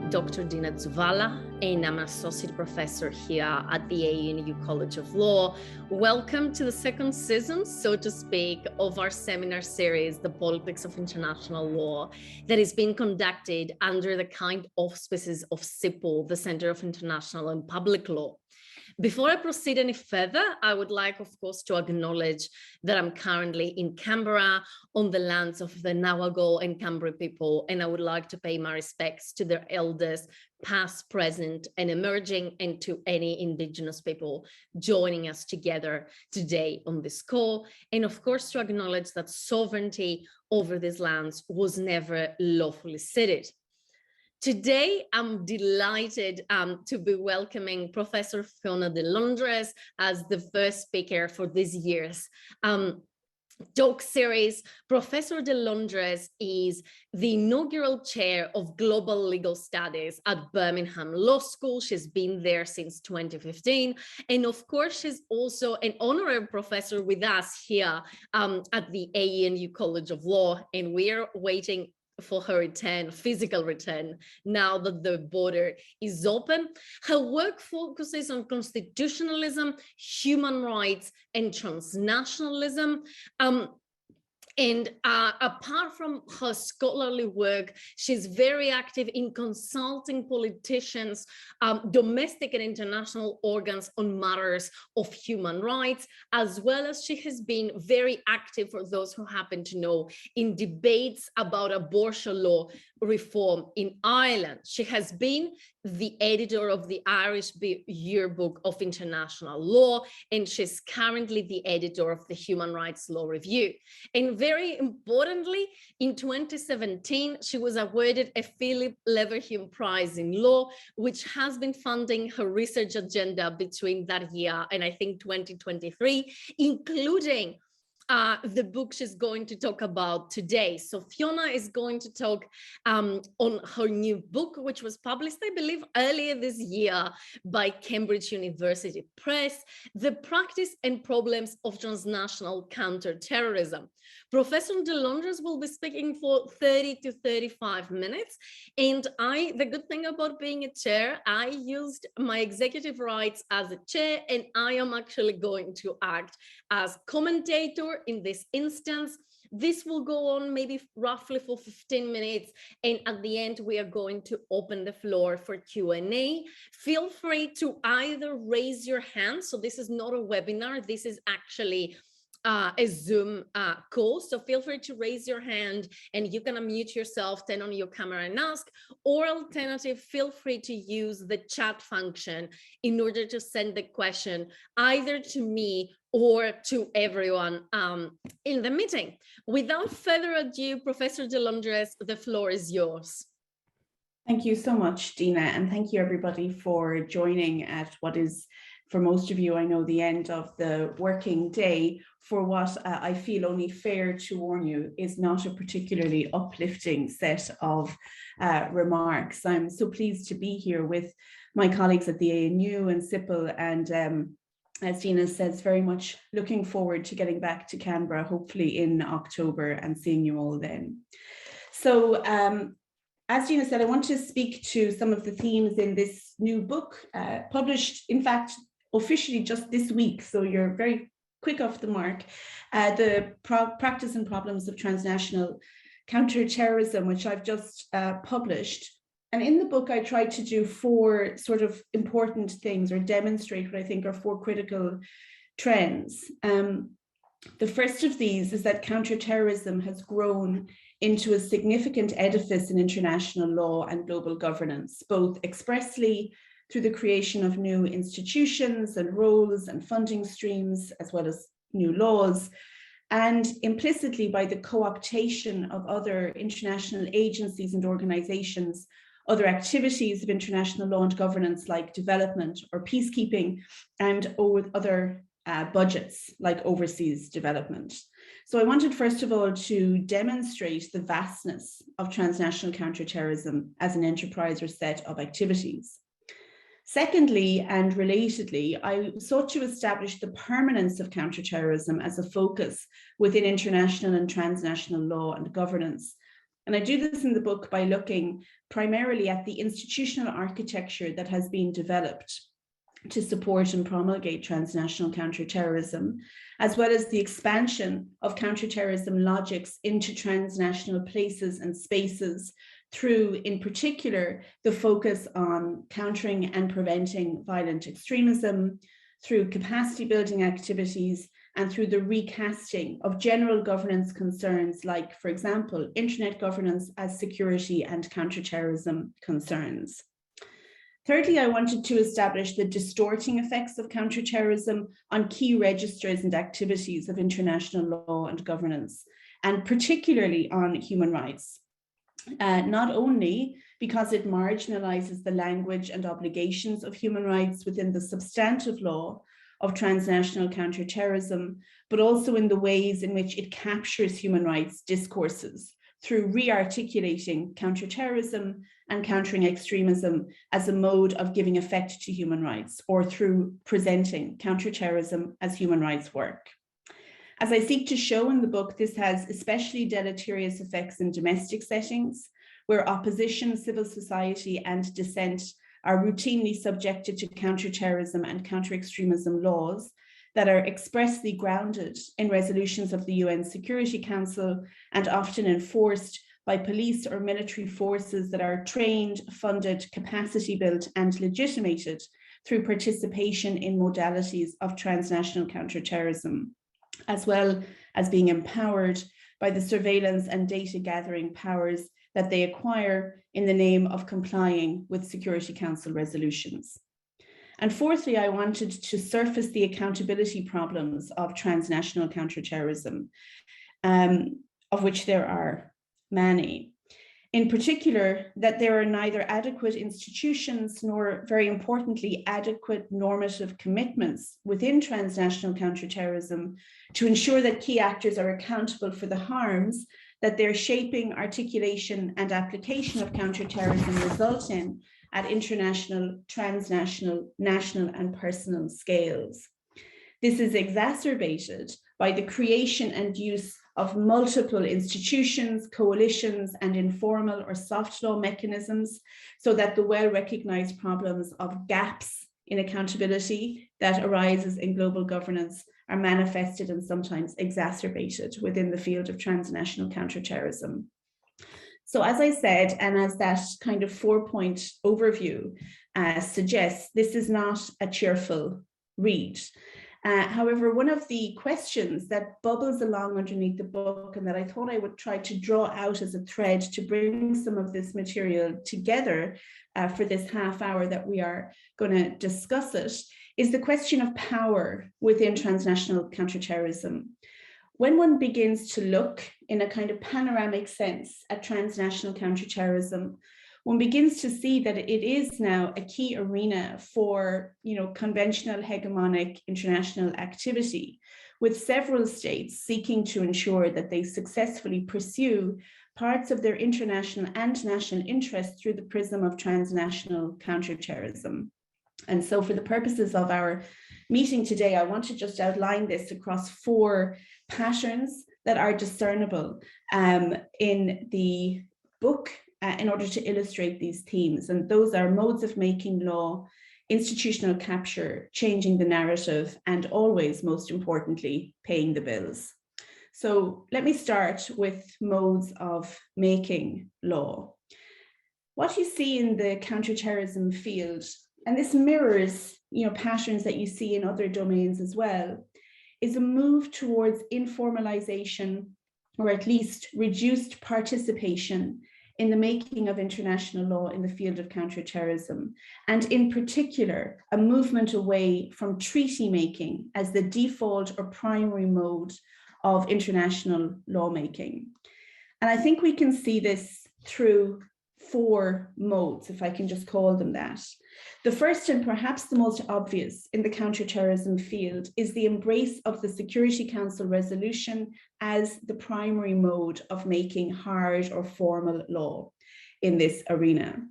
Dr. Dina Zuvala, and I'm an associate professor here at the ANU College of Law. Welcome to the second season, so to speak, of our seminar series, The Politics of International Law, that is being conducted under the kind auspices of CIPL, the Center of International and Public Law. Before I proceed any further, I would like, of course, to acknowledge that I'm currently in Canberra on the lands of the Nawagal and Kambri people, and I would like to pay my respects to their elders, past, present, and emerging, and to any Indigenous people joining us together today on this call. And of course, to acknowledge that sovereignty over these lands was never lawfully ceded. Today, I'm delighted to be welcoming Professor Fiona de Londras as the first speaker for this year's talk series. Professor de Londras is the inaugural chair of Global Legal Studies at Birmingham Law School. She's been there since 2015. And of course, she's also an honorary professor with us here at the ANU College of Law. And we're waiting for her return, physical return, now that the border is open. Her work focuses on constitutionalism, human rights, and transnationalism. And apart from her scholarly work, she's very active in consulting politicians, domestic and international organs on matters of human rights, as well as she has been very active, for those who happen to know, in debates about abortion law reform in Ireland. She has been the editor of the Irish Yearbook of International Law, and she's currently the editor of the Human Rights Law Review. And very importantly, in 2017, she was awarded a Philip Leverhulme Prize in Law, which has been funding her research agenda between that year and I think 2023, including the book she's going to talk about today. So Fiona is going to talk on her new book, which was published, I believe, earlier this year by Cambridge University Press, The Practice and Problems of Transnational Counterterrorism. Professor de Londras will be speaking for 30 to 35 minutes. And the good thing about being a chair, I used my executive rights as a chair, and I am actually going to act as commentator in this instance. This will go on maybe roughly for 15 minutes. And at the end, we are going to open the floor for Q&A. Feel free to either raise your hand. So this is not a webinar. This is actually a Zoom call. So feel free to raise your hand and you can unmute yourself, turn on your camera and ask, or alternative, feel free to use the chat function in order to send the question either to me or to everyone in the meeting. Without further ado, Professor de Londras, the floor is yours. Thank you so much, Dina, and thank you everybody for joining at what is, for most of you, I know, the end of the working day, for what I feel only fair to warn you is not a particularly uplifting set of remarks. I'm so pleased to be here with my colleagues at the ANU and CIPL, and as Dina says, very much looking forward to getting back to Canberra, hopefully in October, and seeing you all then. So as Dina said, I want to speak to some of the themes in this new book, published, in fact, officially just this week. So you're very quick off the mark. The Practice and Problems of Transnational Counterterrorism, which I've just published. And in the book, I tried to do four sort of important things, or demonstrate what I think are four critical trends. The first of these is that counterterrorism has grown into a significant edifice in international law and global governance, both expressly through the creation of new institutions and roles and funding streams, as well as new laws, and implicitly by the co-optation of other international agencies and organizations, other activities of international law and governance like development or peacekeeping, and other budgets like overseas development. So I wanted, first of all, to demonstrate the vastness of transnational counterterrorism as an enterprise or set of activities. Secondly, and relatedly, I sought to establish the permanence of counterterrorism as a focus within international and transnational law and governance, And I do this in the book by looking primarily at the institutional architecture that has been developed to support and promulgate transnational counterterrorism, as well as the expansion of counterterrorism logics into transnational places and spaces through, in particular, the focus on countering and preventing violent extremism, through capacity building activities, and through the recasting of general governance concerns like, for example, internet governance as security and counterterrorism concerns. Thirdly, I wanted to establish the distorting effects of counterterrorism on key registers and activities of international law and governance, and particularly on human rights. Not only because it marginalizes the language and obligations of human rights within the substantive law of transnational counterterrorism, but also in the ways in which it captures human rights discourses through re-articulating counterterrorism and countering extremism as a mode of giving effect to human rights, or through presenting counterterrorism as human rights work. As I seek to show in the book, this has especially deleterious effects in domestic settings, where opposition, civil society, and dissent are routinely subjected to counterterrorism and counter-extremism laws that are expressly grounded in resolutions of the UN Security Council and often enforced by police or military forces that are trained, funded, capacity built, and legitimated through participation in modalities of transnational counterterrorism, as well as being empowered by the surveillance and data gathering powers that they acquire in the name of complying with Security Council resolutions. And fourthly, I wanted to surface the accountability problems of transnational counterterrorism, of which there are many. In particular, that there are neither adequate institutions nor, very importantly, adequate normative commitments within transnational counterterrorism to ensure that key actors are accountable for the harms that their shaping, articulation, and application of counterterrorism result in at international, transnational, national, and personal scales. This is exacerbated by the creation and use of multiple institutions, coalitions, and informal or soft law mechanisms, so that the well-recognized problems of gaps in accountability that arises in global governance are manifested and sometimes exacerbated within the field of transnational counterterrorism. So as I said, and as that kind of 4-point overview suggests, this is not a cheerful read. However, one of the questions that bubbles along underneath the book and that I thought I would try to draw out as a thread to bring some of this material together for this half hour that we are going to discuss it, is the question of power within transnational counterterrorism. When one begins to look in a kind of panoramic sense at transnational counterterrorism, one begins to see that it is now a key arena for, conventional hegemonic international activity, with several states seeking to ensure that they successfully pursue parts of their international and national interests through the prism of transnational counterterrorism. And so for the purposes of our meeting today, I want to just outline this across 4 patterns that are discernible in the book in order to illustrate these themes. And those are modes of making law, institutional capture, changing the narrative, and always, most importantly, paying the bills. So let me start with modes of making law. What you see in the counterterrorism field, and this mirrors patterns that you see in other domains as well, is a move towards informalization, or at least reduced participation in the making of international law in the field of counterterrorism, and in particular, a movement away from treaty making as the default or primary mode of international lawmaking. And I think we can see this through 4 modes, if I can just call them that. The first, and perhaps the most obvious in the counterterrorism field, is the embrace of the Security Council resolution as the primary mode of making hard or formal law in this arena.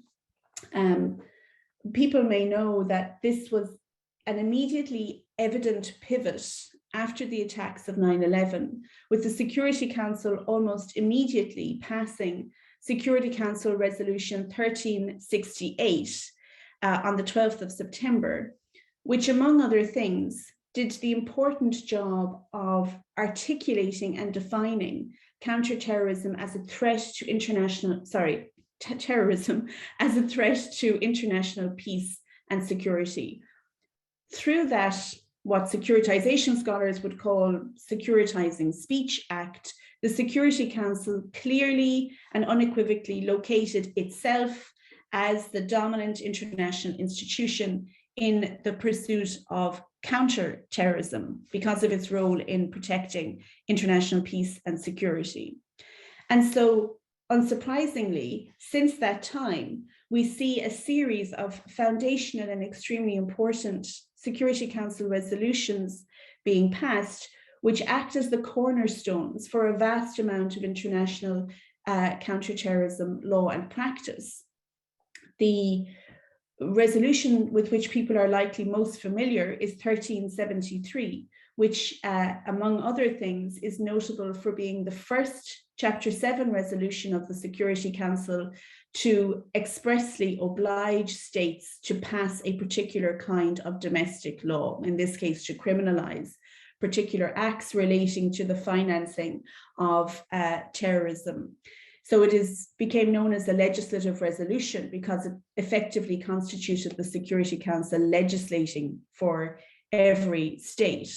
People may know that this was an immediately evident pivot after the attacks of 9/11, with the Security Council almost immediately passing Security Council Resolution 1368 on the 12th of September, which, among other things, did the important job of articulating and defining counterterrorism as a threat to terrorism as a threat to international peace and security. Through that, what securitization scholars would call securitizing speech act, the Security Council clearly and unequivocally located itself as the dominant international institution in the pursuit of counter-terrorism because of its role in protecting international peace and security. And so, unsurprisingly, since that time, we see a series of foundational and extremely important Security Council resolutions being passed, which act as the cornerstones for a vast amount of international counterterrorism law and practice. The resolution with which people are likely most familiar is 1373, which, among other things, is notable for being the first Chapter 7 resolution of the Security Council to expressly oblige states to pass a particular kind of domestic law, in this case to criminalize particular acts relating to the financing of terrorism. So it became known as a legislative resolution because it effectively constituted the Security Council legislating for every state.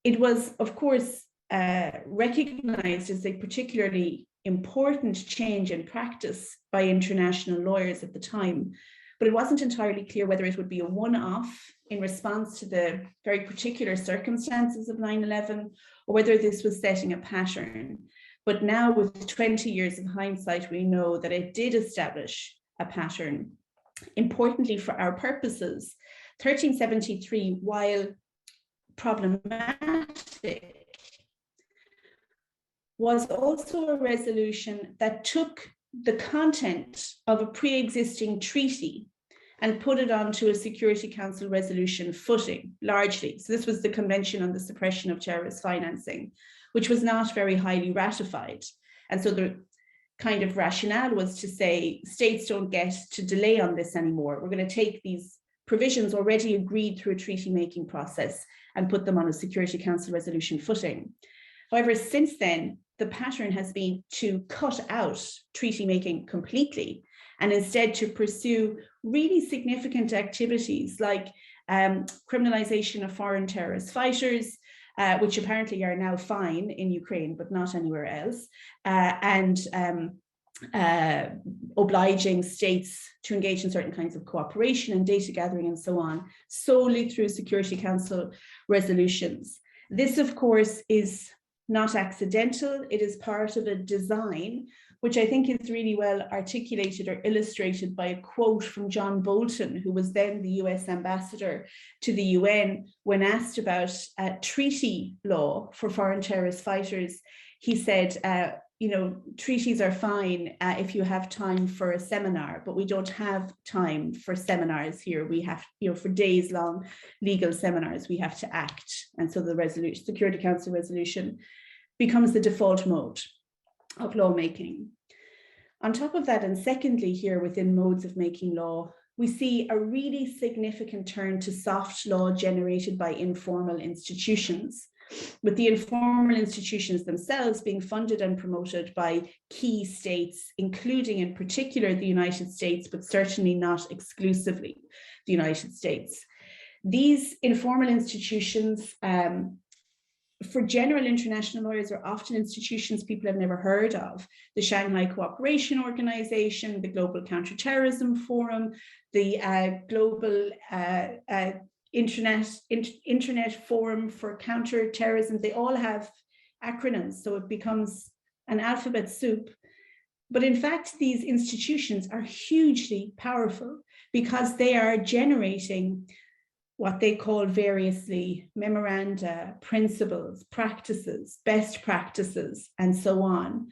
It was, of course, recognized as a particularly important change in practice by international lawyers at the time, but it wasn't entirely clear whether it would be a one-off in response to the very particular circumstances of 9/11, or whether this was setting a pattern. But now, with 20 years of hindsight, we know that it did establish a pattern. Importantly for our purposes, 1373, while problematic, was also a resolution that took the content of a pre-existing treaty and put it onto a Security Council resolution footing, largely. So this was the Convention on the Suppression of Terrorist Financing, which was not very highly ratified. And so the kind of rationale was to say, states don't get to delay on this anymore. We're going to take these provisions already agreed through a treaty-making process and put them on a Security Council resolution footing. However, since then, the pattern has been to cut out treaty making completely and instead to pursue really significant activities like criminalization of foreign terrorist fighters, which apparently are now fine in Ukraine, but not anywhere else, and obliging states to engage in certain kinds of cooperation and data gathering and so on, solely through Security Council resolutions. This, of course, is not accidental. It is part of a design, which I think is really well articulated or illustrated by a quote from John Bolton, who was then the US ambassador to the UN, when asked about treaty law for foreign terrorist fighters. He said, treaties are fine if you have time for a seminar, but we don't have time for seminars here. We have, for days long legal seminars, we have to act. And so the Security Council resolution becomes the default mode of lawmaking. On top of that, and secondly here within modes of making law, we see a really significant turn to soft law generated by informal institutions, with the informal institutions themselves being funded and promoted by key states, including in particular the United States, but certainly not exclusively the United States. These informal institutions, for general international lawyers, are often institutions people have never heard of. The Shanghai Cooperation Organization, the Global Counterterrorism Forum, the Global Internet Forum for Counterterrorism. They all have acronyms, so it becomes an alphabet soup. But in fact, these institutions are hugely powerful because they are generating what they call variously memoranda, principles, practices, best practices, and so on,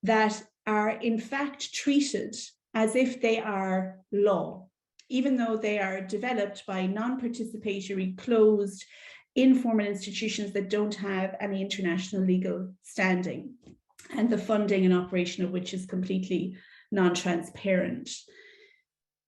that are in fact treated as if they are law, even though they are developed by non-participatory, closed, informal institutions that don't have any international legal standing. and the funding and operation of which is completely non-transparent.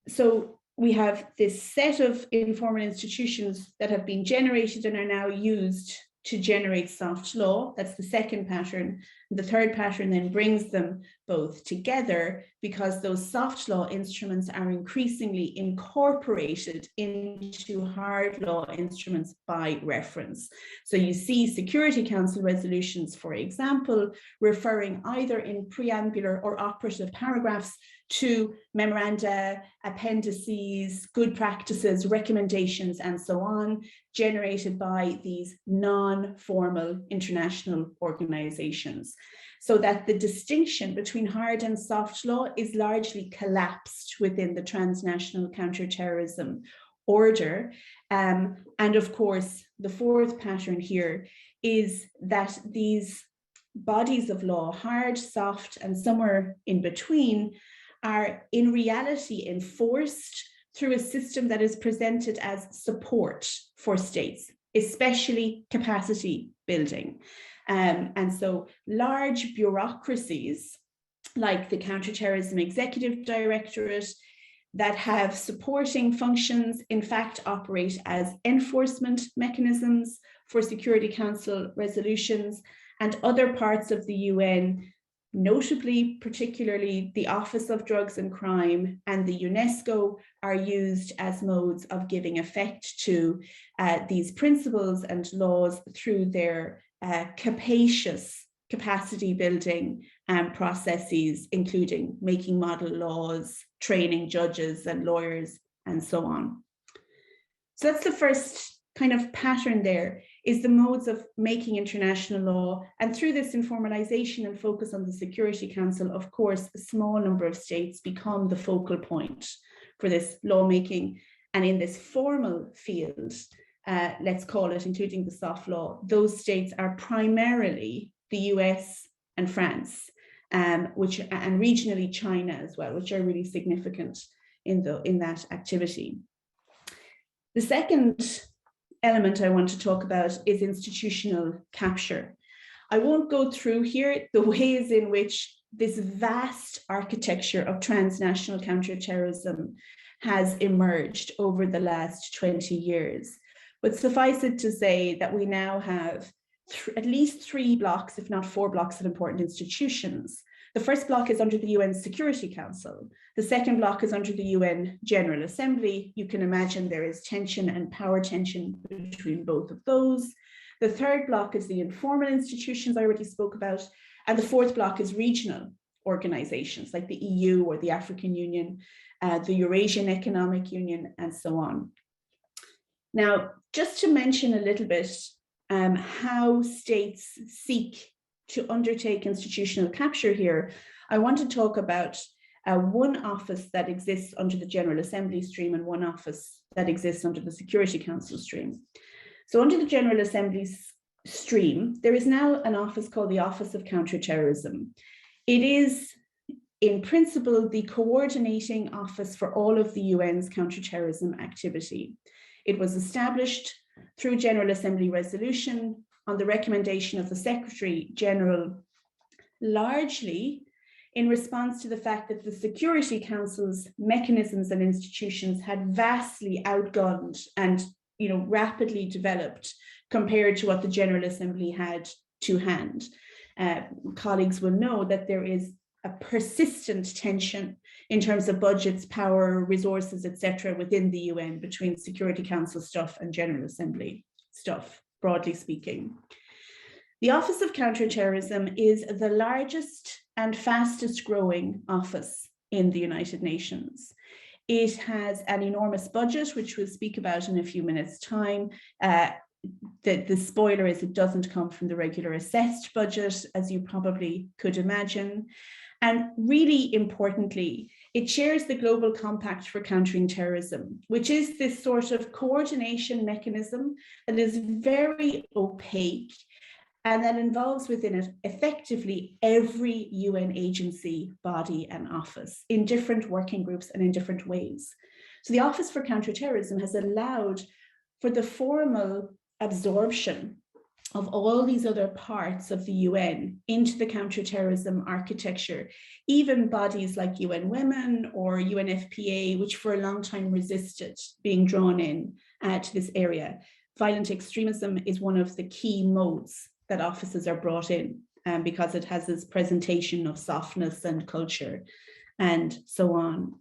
So we have this set of informal institutions that have been generated and are now used to generate soft law. That's the second pattern. The third pattern then brings them both together because those soft law instruments are increasingly incorporated into hard law instruments by reference. So you see Security Council resolutions, for example, referring either in preambular or operative paragraphs to memoranda, appendices, good practices, recommendations, and so on, generated by these non-formal international organizations. So that the distinction between hard and soft law is largely collapsed within the transnational counterterrorism order. And of course, the fourth pattern here is that these bodies of law, hard, soft, and somewhere in between, are in reality enforced through a system that is presented as support for states, especially capacity building. And so large bureaucracies like the Counterterrorism Executive Directorate that have supporting functions, in fact, operate as enforcement mechanisms for Security Council resolutions, and other parts of the UN, notably, particularly the Office of Drugs and Crime and the UNESCO, are used as modes of giving effect to these principles and laws through their capacious capacity building processes, including making model laws, training judges and lawyers, and so on. So that's the first kind of pattern there, is the modes of making international law. And through this informalization and focus on the Security Council, of course, a small number of states become the focal point for this lawmaking. And in this formal field, let's call it, including the soft law, those states are primarily the US and France, and regionally China as well, which are really significant in that activity. The second element I want to talk about is institutional capture. I won't go through here the ways in which this vast architecture of transnational counterterrorism has emerged over the last 20 years. But suffice it to say that we now have at least 3 blocks, if not 4 blocks of important institutions. The first block is under the UN Security Council. The second block is under the UN General Assembly. You can imagine there is tension and power tension between both of those. The third block is the informal institutions I already spoke about. And the fourth block is regional organizations like the EU or the African Union, the Eurasian Economic Union, and so on. Now, just to mention a little bit how states seek to undertake institutional capture here, I want to talk about one office that exists under the General Assembly stream and one office that exists under the Security Council stream. So under the General Assembly stream, there is now an office called the Office of Counterterrorism. It is, in principle, the coordinating office for all of the UN's counterterrorism activity. It was established through General Assembly resolution on the recommendation of the Secretary General, largely in response to the fact that the Security Council's mechanisms and institutions had vastly outgunned and rapidly developed compared to what the General Assembly had to hand. Colleagues will know that there is a persistent tension in terms of budgets, power, resources, etc., within the UN between Security Council stuff and General Assembly stuff, broadly speaking. The Office of Counterterrorism is the largest and fastest growing office in the United Nations. It has an enormous budget, which we'll speak about in a few minutes' time. The spoiler is it doesn't come from the regular assessed budget, as you probably could imagine. And really importantly, it shares the Global Compact for Countering Terrorism, which is this sort of coordination mechanism that is very opaque and that involves within it effectively every UN agency, body, and office in different working groups and in different ways. So the Office for Counterterrorism has allowed for the formal absorption of all these other parts of the UN into the counterterrorism architecture, even bodies like UN Women or UNFPA, which for a long time resisted being drawn in to this area. Violent extremism is one of the key modes that officers are brought in because it has this presentation of softness and culture and so on.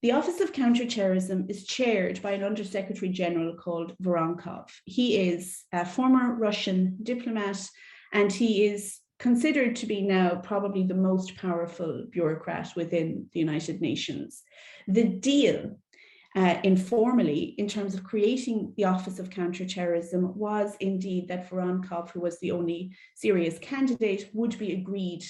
The Office of Counterterrorism is chaired by an Undersecretary General called Voronkov. He is a former Russian diplomat, and he is considered to be now probably the most powerful bureaucrat within the United Nations. The deal, informally, in terms of creating the Office of Counterterrorism was indeed that Voronkov, who was the only serious candidate, would be agreed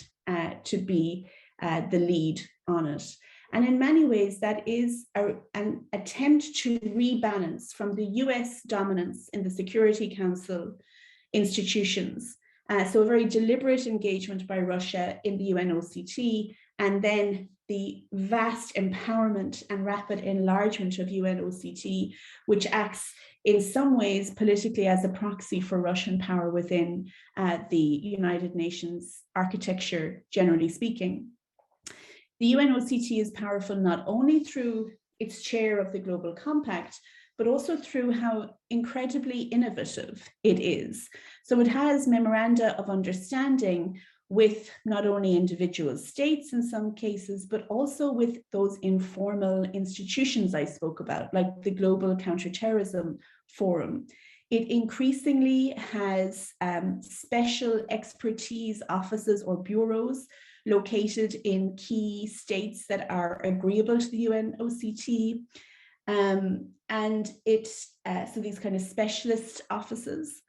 to be the lead on it. And in many ways, that is an attempt to rebalance from the US dominance in the Security Council institutions. So a very deliberate engagement by Russia in the UNOCT, and then the vast empowerment and rapid enlargement of UNOCT, which acts in some ways politically as a proxy for Russian power within the United Nations architecture, generally speaking. The UNOCT is powerful not only through its chair of the Global Compact, but also through how incredibly innovative it is. So it has memoranda of understanding with not only individual states in some cases, but also with those informal institutions I spoke about, like the Global Counterterrorism Forum. It increasingly has special expertise offices or bureaus located in key states that are agreeable to the UNOCT. And so these kind of specialist offices,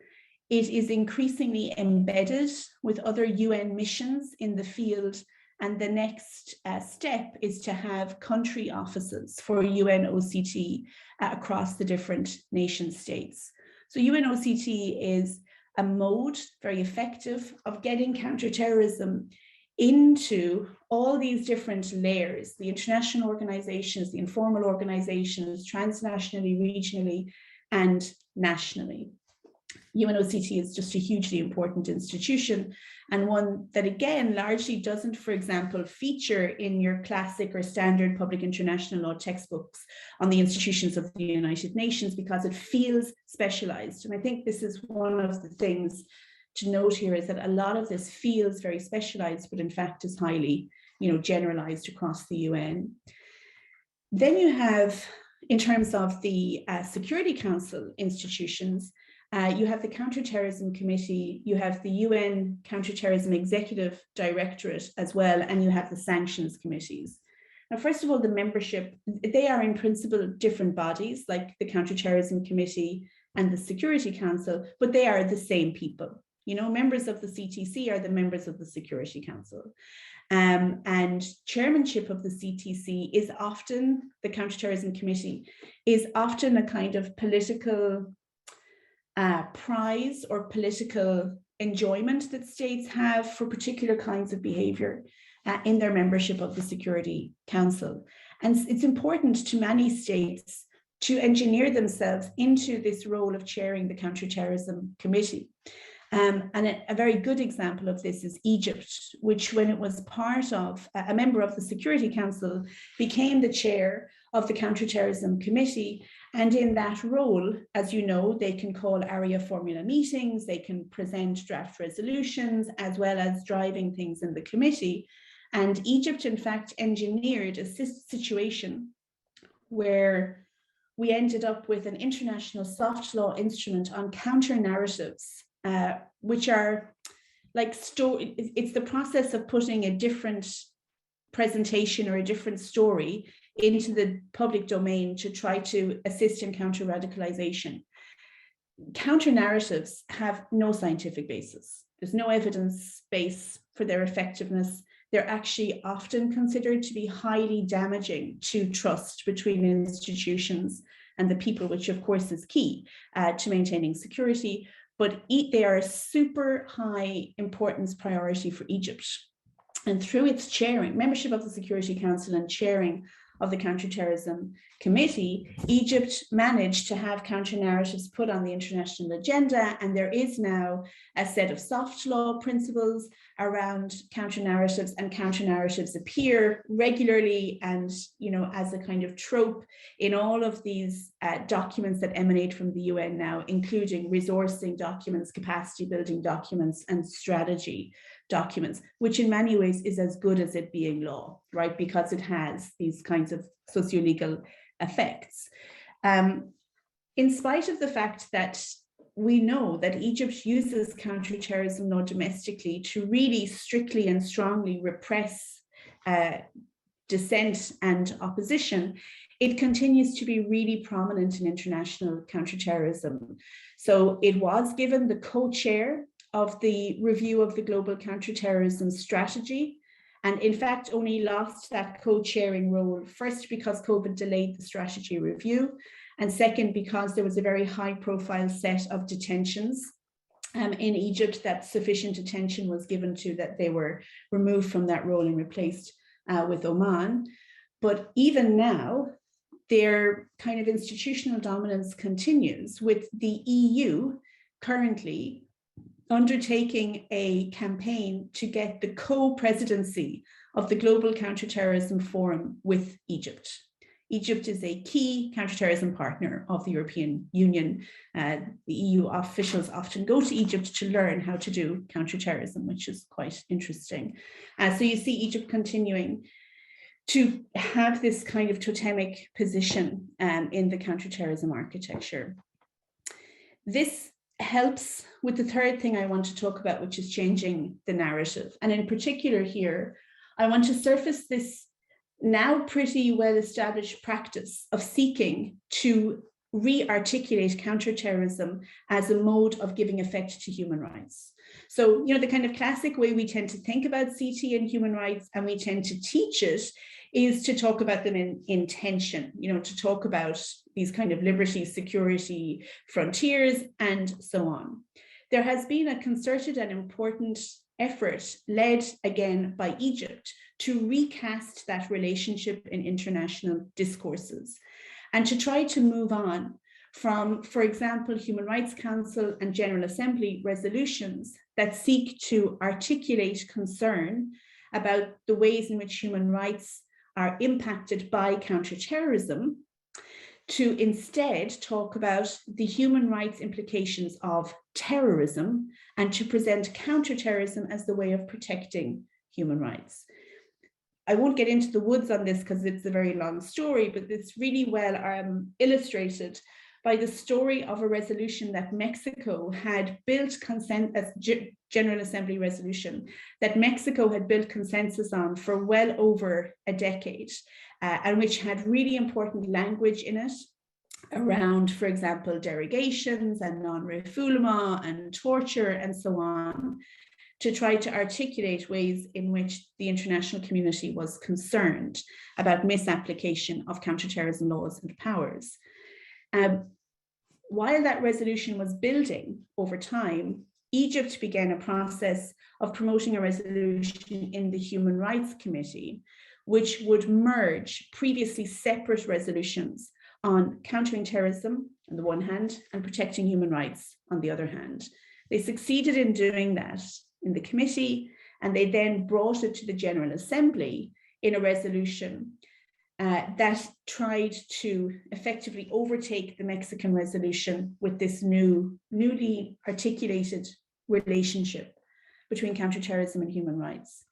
it is increasingly embedded with other UN missions in the field. And the next step is to have country offices for UNOCT across the different nation states. So UNOCT is a mode, very effective, of getting counterterrorism into all these different layers, the international organizations, the informal organizations, transnationally, regionally, and nationally. UNOCT is just a hugely important institution, and one that, again, largely doesn't, for example, feature in your classic or standard public international law textbooks on the institutions of the United Nations, because it feels specialized. And I think this is one of the things to note here, is that a lot of this feels very specialized, but in fact is highly, generalized across the UN. Then you have, in terms of the Security Council institutions, you have the Counterterrorism Committee, you have the UN Counterterrorism Executive Directorate as well, and you have the Sanctions Committees. Now, first of all, the membership, they are in principle different bodies, like the Counterterrorism Committee and the Security Council, but they are the same people. Members of the CTC are the members of the Security Council. And chairmanship of the CTC is often, the Counterterrorism Committee, is often a kind of political prize or political enjoyment that states have for particular kinds of behavior in their membership of the Security Council. And it's important to many states to engineer themselves into this role of chairing the Counterterrorism Committee. And a very good example of this is Egypt, which, when it was part of a member of the Security Council, became the chair of the Counterterrorism Committee. And in that role, as you know, they can call area formula meetings, they can present draft resolutions, as well as driving things in the committee. And Egypt, in fact, engineered a situation where we ended up with an international soft law instrument on counter-narratives, which are like it's the process of putting a different presentation or a different story into the public domain to try to assist in counter-radicalization. Counter-narratives have no scientific basis. There's no evidence base for their effectiveness. They're actually often considered to be highly damaging to trust between institutions and the people, which of course is key to maintaining security. But they are a super high importance priority for Egypt. And through its chairing, membership of the Security Council and chairing of the Counterterrorism Committee, Egypt managed to have counter-narratives put on the international agenda, and there is now a set of soft law principles around counter-narratives, and counter-narratives appear regularly and, you know, as a kind of trope in all of these documents that emanate from the UN now, including resourcing documents, capacity building documents, and strategy documents, which in many ways is as good as it being law, right? Because it has these kinds of socio-legal effects. In spite of the fact that we know that Egypt uses counterterrorism law domestically to really strictly and strongly repress dissent and opposition, it continues to be really prominent in international counterterrorism. So it was given the co-chair of the review of the global counterterrorism strategy, and in fact only lost that co-chairing role, first because COVID delayed the strategy review, and second because there was a very high profile set of detentions in Egypt that sufficient attention was given to, that they were removed from that role and replaced with Oman. But even now, their kind of institutional dominance continues, with the EU currently undertaking a campaign to get the co-presidency of the Global Counterterrorism Forum with Egypt. Egypt is a key counterterrorism partner of the European Union. The EU officials often go to Egypt to learn how to do counterterrorism, which is quite interesting. So you see Egypt continuing to have this kind of totemic position in the counterterrorism architecture. This helps with the third thing I want to talk about, which is changing the narrative. And in particular here, I want to surface this now pretty well-established practice of seeking to re-articulate counterterrorism as a mode of giving effect to human rights. So, you know, the kind of classic way we tend to think about CT and human rights, and we tend to teach it, is to talk about them in tension, you know, to talk about these kind of liberty, security, frontiers, and so on. There has been a concerted and important effort led again by Egypt to recast that relationship in international discourses and to try to move on from, for example, Human Rights Council and General Assembly resolutions that seek to articulate concern about the ways in which human rights are impacted by counterterrorism, to instead talk about the human rights implications of terrorism and to present counterterrorism as the way of protecting human rights. I won't get into the woods on this because it's a very long story, but it's really well illustrated by the story of a resolution that Mexico had built General Assembly resolution that Mexico had built consensus on for well over a decade, and which had really important language in it around, for example, derogations and non-refoulement and torture and so on, to try to articulate ways in which the international community was concerned about misapplication of counterterrorism laws and powers. While that resolution was building over time, Egypt began a process of promoting a resolution in the Human Rights Committee, which would merge previously separate resolutions on countering terrorism on the one hand and protecting human rights on the other hand. They succeeded in doing that in the committee, and they then brought it to the General Assembly in a resolution that tried to effectively overtake the Mexican resolution with this newly articulated relationship between counterterrorism and human rights.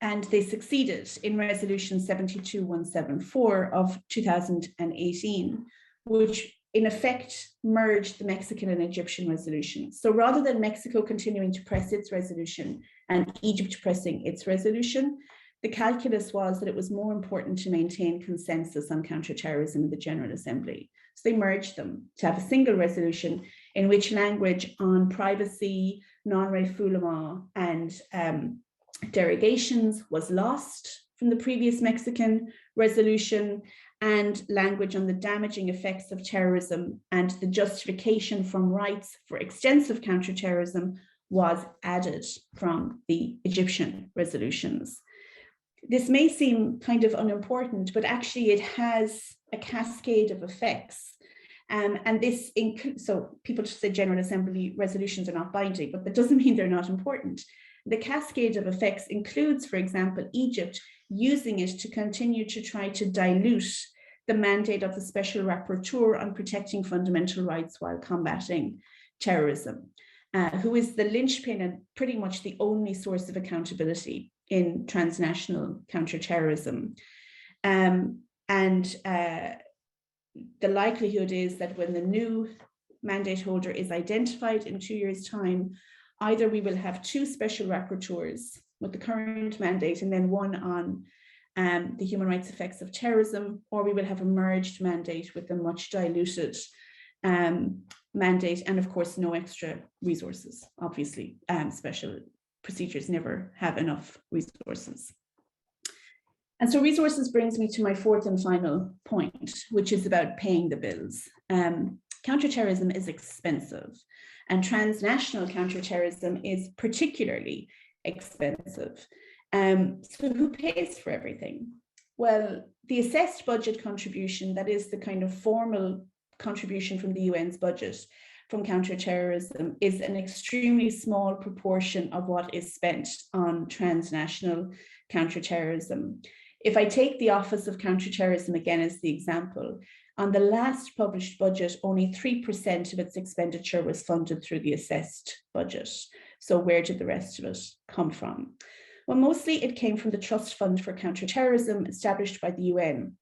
And they succeeded in Resolution 72174 of 2018, which in effect merged the Mexican and Egyptian resolutions. So rather than Mexico continuing to press its resolution and Egypt pressing its resolution, the calculus was that it was more important to maintain consensus on counterterrorism in the General Assembly. So they merged them to have a single resolution in which language on privacy, non-refoulement, and derogations was lost from the previous Mexican resolution, and language on the damaging effects of terrorism and the justification from rights for extensive counterterrorism was added from the Egyptian resolutions. This may seem kind of unimportant, but actually it has a cascade of effects. And this includes, so people just say General Assembly resolutions are not binding, but that doesn't mean they're not important. The cascade of effects includes, for example, Egypt using it to continue to try to dilute the mandate of the Special Rapporteur on protecting fundamental rights while combating terrorism, who is the linchpin and pretty much the only source of accountability in transnational counterterrorism. The likelihood is that when the new mandate holder is identified in 2 years' time, either we will have 2 special rapporteurs with the current mandate and then one on the human rights effects of terrorism, or we will have a merged mandate with a much diluted mandate, and of course no extra resources. Obviously, special procedures never have enough resources. And so resources brings me to my 4th and final point, which is about paying the bills. Counterterrorism is expensive, and transnational counterterrorism is particularly expensive. So who pays for everything? Well, the assessed budget contribution, that is the kind of formal contribution from the UN's budget from counterterrorism, is an extremely small proportion of what is spent on transnational counterterrorism. If I take the Office of Counterterrorism again as the example, on the last published budget, only 3% of its expenditure was funded through the assessed budget. So where did the rest of it come from? Well, mostly it came from the Trust Fund for Counterterrorism established by the UN.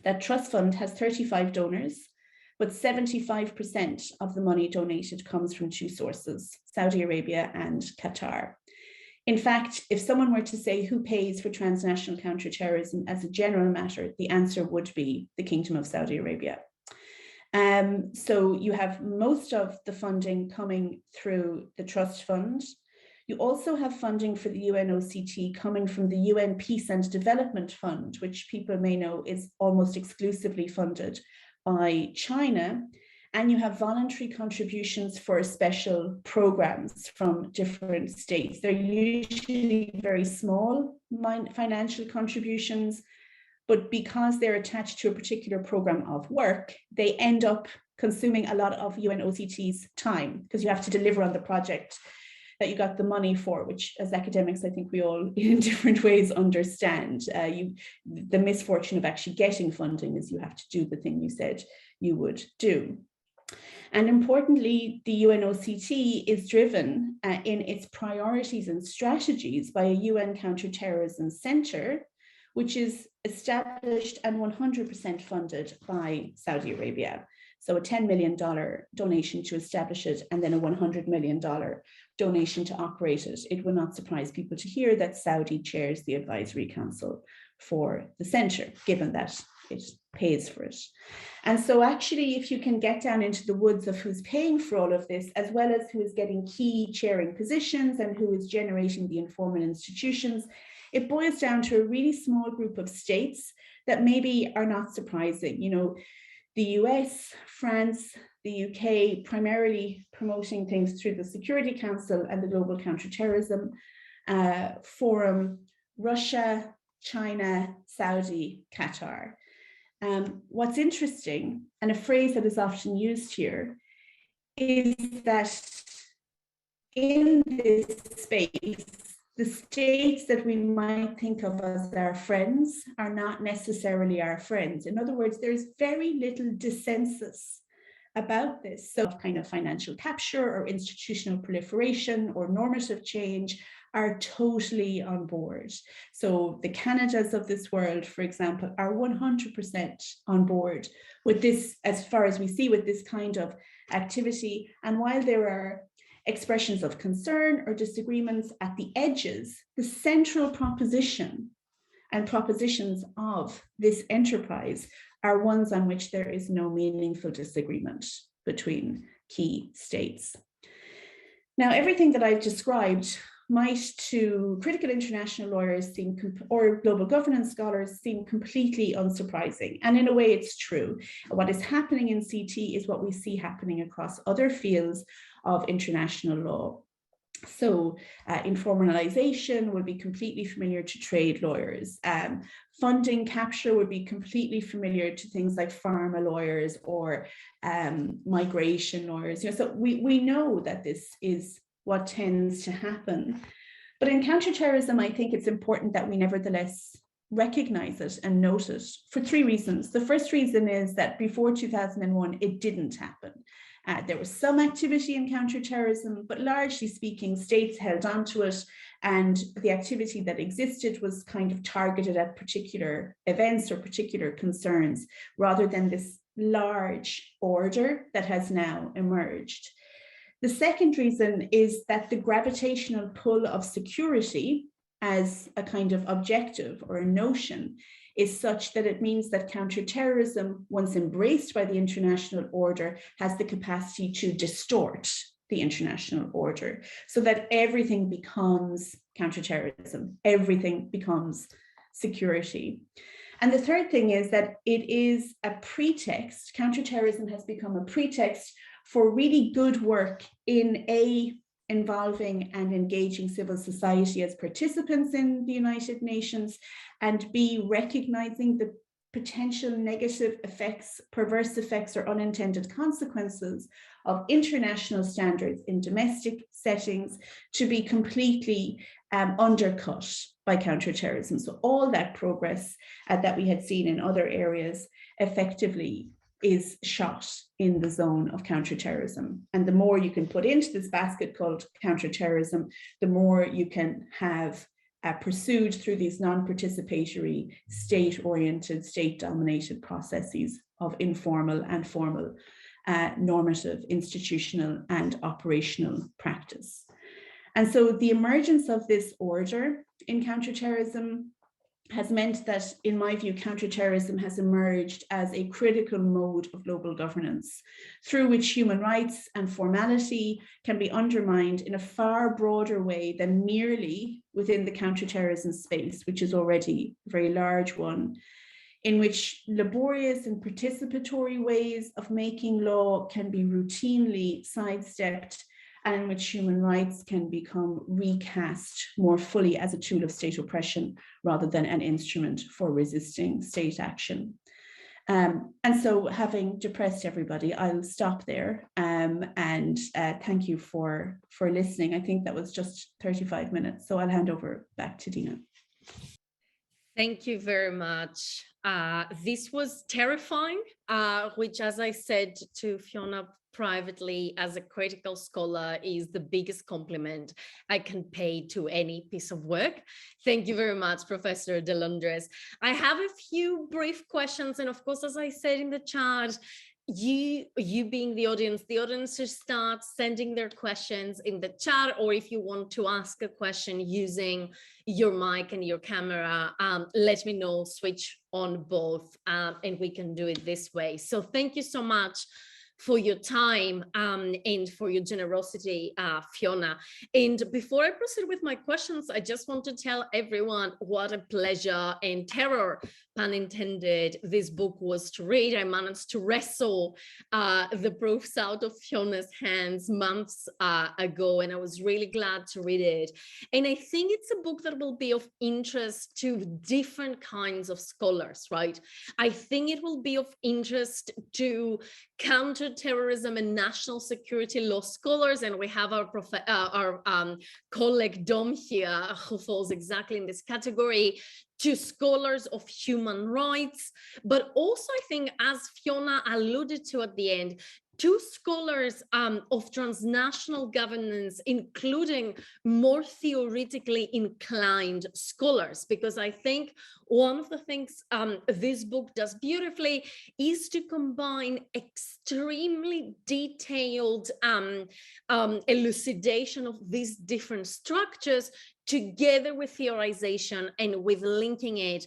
That trust fund has 35 donors, but 75% of the money donated comes from 2 sources, Saudi Arabia and Qatar. In fact, if someone were to say who pays for transnational counterterrorism as a general matter, the answer would be the Kingdom of Saudi Arabia. So you have most of the funding coming through the Trust Fund. You also have funding for the UNOCT coming from the UN Peace and Development Fund, which people may know is almost exclusively funded by China. And you have voluntary contributions for special programs from different states. They're usually very small financial contributions, but because they're attached to a particular program of work, they end up consuming a lot of UNOCT's time, because you have to deliver on the project that you got the money for, which as academics, I think we all in different ways understand. The misfortune of actually getting funding is you have to do the thing you said you would do. And importantly, the UNOCT is driven in its priorities and strategies by a UN counterterrorism center, which is established and 100% funded by Saudi Arabia. So a $10 million donation to establish it, and then a $100 million donation to operate it. It will not surprise people to hear that Saudi chairs the advisory council for the center, given that it pays for it. And so actually, if you can get down into the woods of who's paying for all of this, as well as who is getting key chairing positions and who is generating the informal institutions, it boils down to a really small group of states that maybe are not surprising. You know, the US, France, the UK, primarily promoting things through the Security Council and the Global Counterterrorism Forum, Russia, China, Saudi, Qatar. What's interesting, and a phrase that is often used here, is that in this space, the states that we might think of as our friends are not necessarily our friends. In other words, there's very little dissensus about this. So kind of financial capture or institutional proliferation or normative change are totally on board. So the Canadas of this world, for example, are 100% on board with this, as far as we see, with this kind of activity. And while there are expressions of concern or disagreements at the edges, the central proposition and propositions of this enterprise are ones on which there is no meaningful disagreement between key states. Now, everything that I've described might to critical international lawyers seem, or global governance scholars seem completely unsurprising. And in a way, it's true. What is happening in CT is what we see happening across other fields of international law. So informalization would be completely familiar to trade lawyers. Funding capture would be completely familiar to things like pharma lawyers or migration lawyers. So we know that this is what tends to happen. But in counterterrorism, I think it's important that we nevertheless recognize it and note it for three reasons. The first reason is that before 2001, it didn't happen. There was some activity in counterterrorism, but largely speaking, states held onto it, and the activity that existed was kind of targeted at particular events or particular concerns, rather than this large order that has now emerged. The second reason is that the gravitational pull of security as a kind of objective or a notion is such that it means that counterterrorism, once embraced by the international order, has the capacity to distort the international order, so that everything becomes counterterrorism, everything becomes security. And the third thing is that it is a pretext. Counterterrorism has become a pretext for really good work in involving and engaging civil society as participants in the United Nations, and B, recognizing the potential negative effects, perverse effects, or unintended consequences of international standards in domestic settings to be completely undercut by counterterrorism. So all that progress that we had seen in other areas effectively is shot in the zone of counterterrorism. And the more you can put into this basket called counterterrorism, the more you can have pursued through these non-participatory, state-oriented, state-dominated processes of informal and formal normative, institutional, and operational practice. And so the emergence of this order in counterterrorism has meant that, in my view, counterterrorism has emerged as a critical mode of global governance, through which human rights and formality can be undermined in a far broader way than merely within the counterterrorism space, which is already a very large one, in which laborious and participatory ways of making law can be routinely sidestepped, and in which human rights can become recast more fully as a tool of state oppression rather than an instrument for resisting state action. And so, having depressed everybody, I'll stop there and thank you for listening. I think that was just 35 minutes, so I'll hand over back to Dina. Thank you very much. This was terrifying, which, as I said to Fiona privately, as a critical scholar, is the biggest compliment I can pay to any piece of work. Thank you very much, Professor de Londras. I have a few brief questions, and of course, as I said in the chat, you being the audience should start sending their questions in the chat, or if you want to ask a question using your mic and your camera, let me know, switch on both, and we can do it this way. So thank you so much for your time and for your generosity, Fiona. And before I proceed with my questions, I just want to tell everyone what a pleasure and terror, pun intended, this book was to read. I managed to wrestle the proofs out of Fiona's hands months ago, and I was really glad to read it. And I think it's a book that will be of interest to different kinds of scholars, right? I think it will be of interest to counter-terrorism and national security law scholars, and we have our colleague Dom here, who falls exactly in this category, to scholars of human rights, but also, I think, as Fiona alluded to at the end, to scholars of transnational governance, including more theoretically inclined scholars, because I think one of the things this book does beautifully is to combine extremely detailed elucidation of these different structures together with theorization and with linking it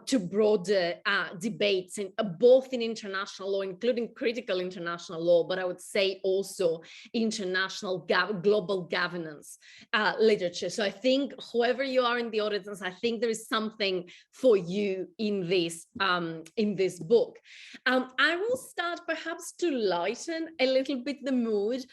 to broader debates, both in international law, including critical international law, but I would say also international global governance literature. So I think whoever you are in the audience, I think there is something for you in this book. I will start perhaps to lighten a little bit the mood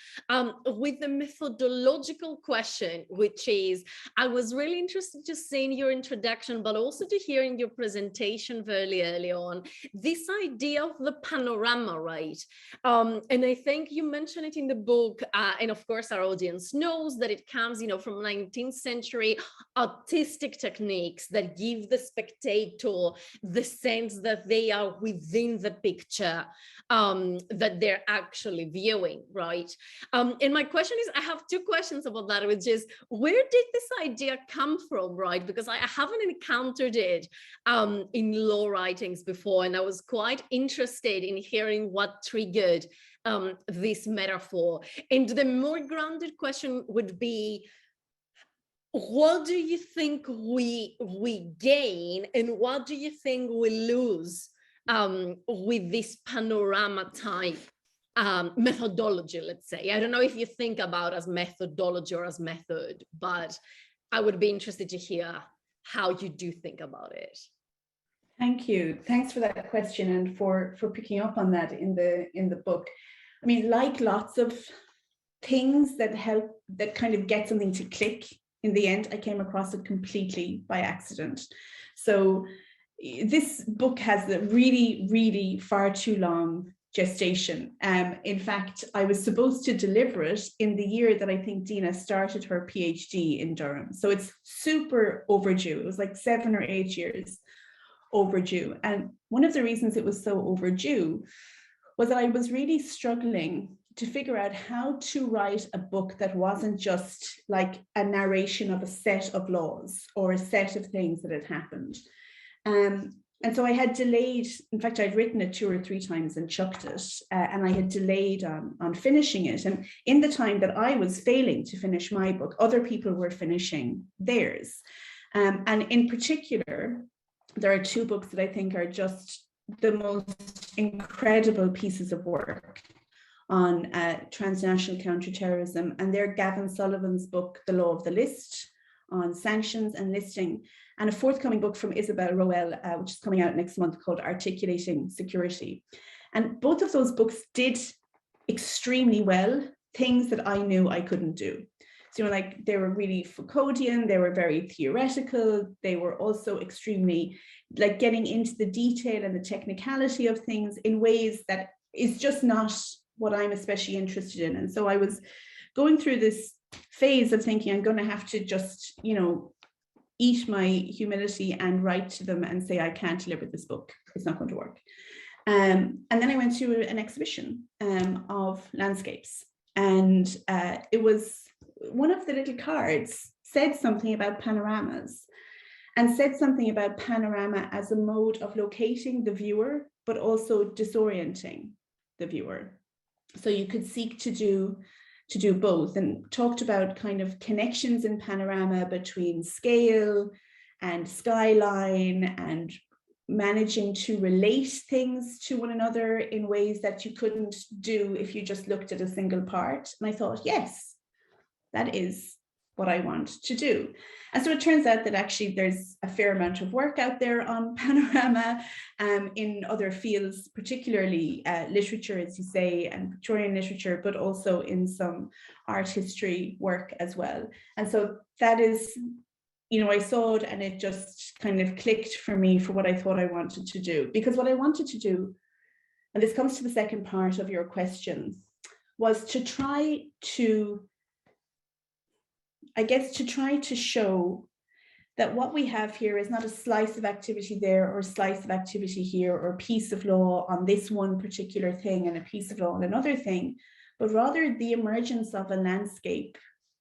with the methodological question, which is, I was really interested to see in your introduction, but also to hear in your presentation very early on, this idea of the panorama, right? And I think you mentioned it in the book, and of course our audience knows that it comes, from 19th century artistic techniques that give the spectator the sense that they are within the picture that they're actually viewing, right? And my question is, I have two questions about that, which is, where did this idea come from, right? Because I haven't encountered it in law writings before, and I was quite interested in hearing what triggered this metaphor. And the more grounded question would be, what do you think we gain, and what do you think we lose with this panorama type methodology, let's say? I don't know if you think about as methodology or as method, but I would be interested to hear how you do think about it. Thank you. Thanks for that question and for picking up on that in the book. I mean, like lots of things that kind of get something to click in the end, I came across it completely by accident. So this book has a really, really far too long gestation. In fact, I was supposed to deliver it in the year that I think Dina started her PhD in Durham. So it's super overdue. It was like 7 or 8 years overdue. And one of the reasons it was so overdue was that I was really struggling to figure out how to write a book that wasn't just like a narration of a set of laws or a set of things that had happened. And so I had delayed, in fact, I'd written it 2 or 3 times and chucked it, and I had delayed on finishing it. And in the time that I was failing to finish my book, other people were finishing theirs. And in particular, there are 2 books that I think are just the most incredible pieces of work on transnational counterterrorism, and they're Gavin Sullivan's book, The Law of the List, on sanctions and listing, and a forthcoming book from Isabel Roel, which is coming out next month, called Articulating Security. And both of those books did extremely well things that I knew I couldn't do. So like, they were really Foucauldian, they were very theoretical, they were also extremely like getting into the detail and the technicality of things in ways that is just not what I'm especially interested in. And so I was going through this phase of thinking, I'm going to have to just, eat my humility and write to them and say, I can't deliver this book. It's not going to work. And then I went to an exhibition of landscapes, and it was one of the little cards said something about panoramas, and said something about panorama as a mode of locating the viewer, but also disorienting the viewer. So you could seek to do both, and talked about kind of connections in panorama between scale and skyline, and managing to relate things to one another in ways that you couldn't do if you just looked at a single part. And I thought, yes, that is what I want to do. And so it turns out that actually there's a fair amount of work out there on panorama in other fields, particularly literature, as you say, and Victorian literature, but also in some art history work as well. And so that is, I saw it and it just kind of clicked for me for what I thought I wanted to do. Because what I wanted to do, and this comes to the second part of your question, was to try to show that what we have here is not a slice of activity there or a slice of activity here, or a piece of law on this one particular thing and a piece of law on another thing, but rather the emergence of a landscape,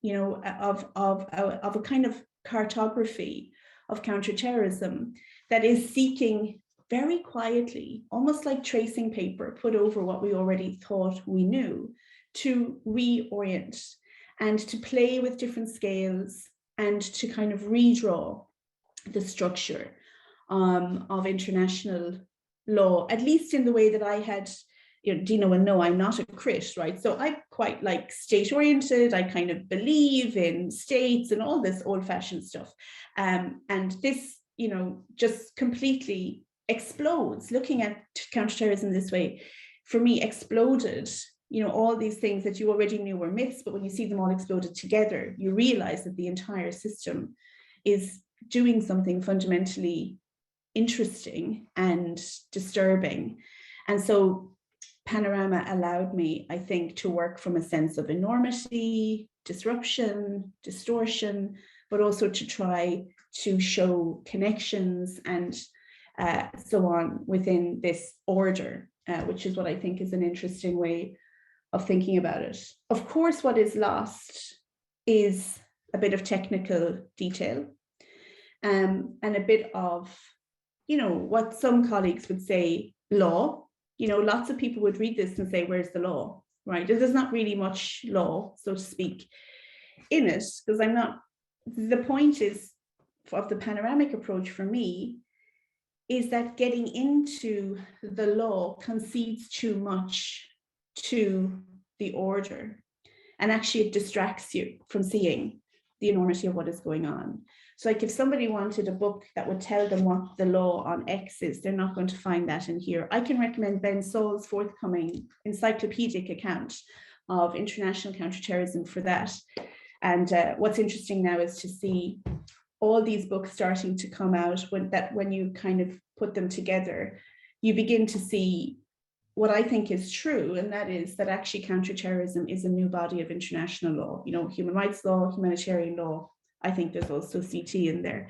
of a kind of cartography of counterterrorism that is seeking very quietly, almost like tracing paper put over what we already thought we knew, to reorient and to play with different scales, and to kind of redraw the structure of international law, at least in the way that I had, Dina will know I'm not a crit, right? So I quite like state-oriented, I kind of believe in states and all this old-fashioned stuff. And this, just completely explodes. Looking at counterterrorism this way, for me, exploded, all these things that you already knew were myths, but when you see them all exploded together, you realize that the entire system is doing something fundamentally interesting and disturbing. And so Panorama allowed me, I think, to work from a sense of enormity, disruption, distortion, but also to try to show connections and so on within this order, which is what I think is an interesting way of thinking about it. Of course, what is lost is a bit of technical detail and a bit of, what some colleagues would say, law. Lots of people would read this and say, where's the law, right? There's not really much law, so to speak, in it, because the point is, of the panoramic approach for me, is that getting into the law concedes too much to the order. And actually it distracts you from seeing the enormity of what is going on. So like if somebody wanted a book that would tell them what the law on X is, they're not going to find that in here. I can recommend Ben Saul's forthcoming encyclopedic account of international counterterrorism for that. And what's interesting now is to see all these books starting to come out when you kind of put them together, you begin to see what I think is true, and that is that actually counterterrorism is a new body of international law, human rights law, humanitarian law. I think there's also CT in there,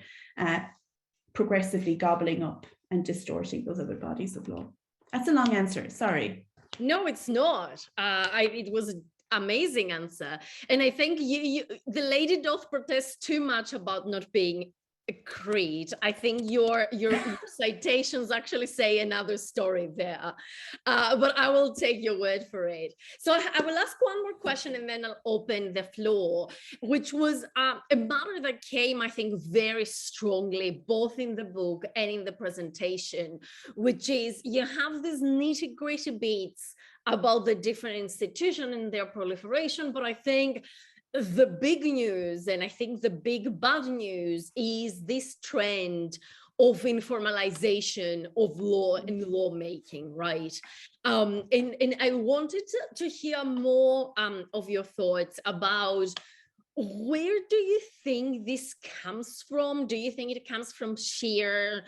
progressively gobbling up and distorting those other bodies of law. That's a long answer, sorry. No, it's not. It was an amazing answer. And I think the lady doth protest too much about not being a creed. I think your citations actually say another story there, but I will take your word for it. So I will ask one more question and then I'll open the floor, which was a matter that came, I think, very strongly both in the book and in the presentation, which is you have these nitty-gritty bits about the different institutions and their proliferation, but I think the big news, and I think the big bad news, is this trend of informalization of law and lawmaking, right? And I wanted to hear more of your thoughts about where do you think this comes from? Do you think it comes from sheer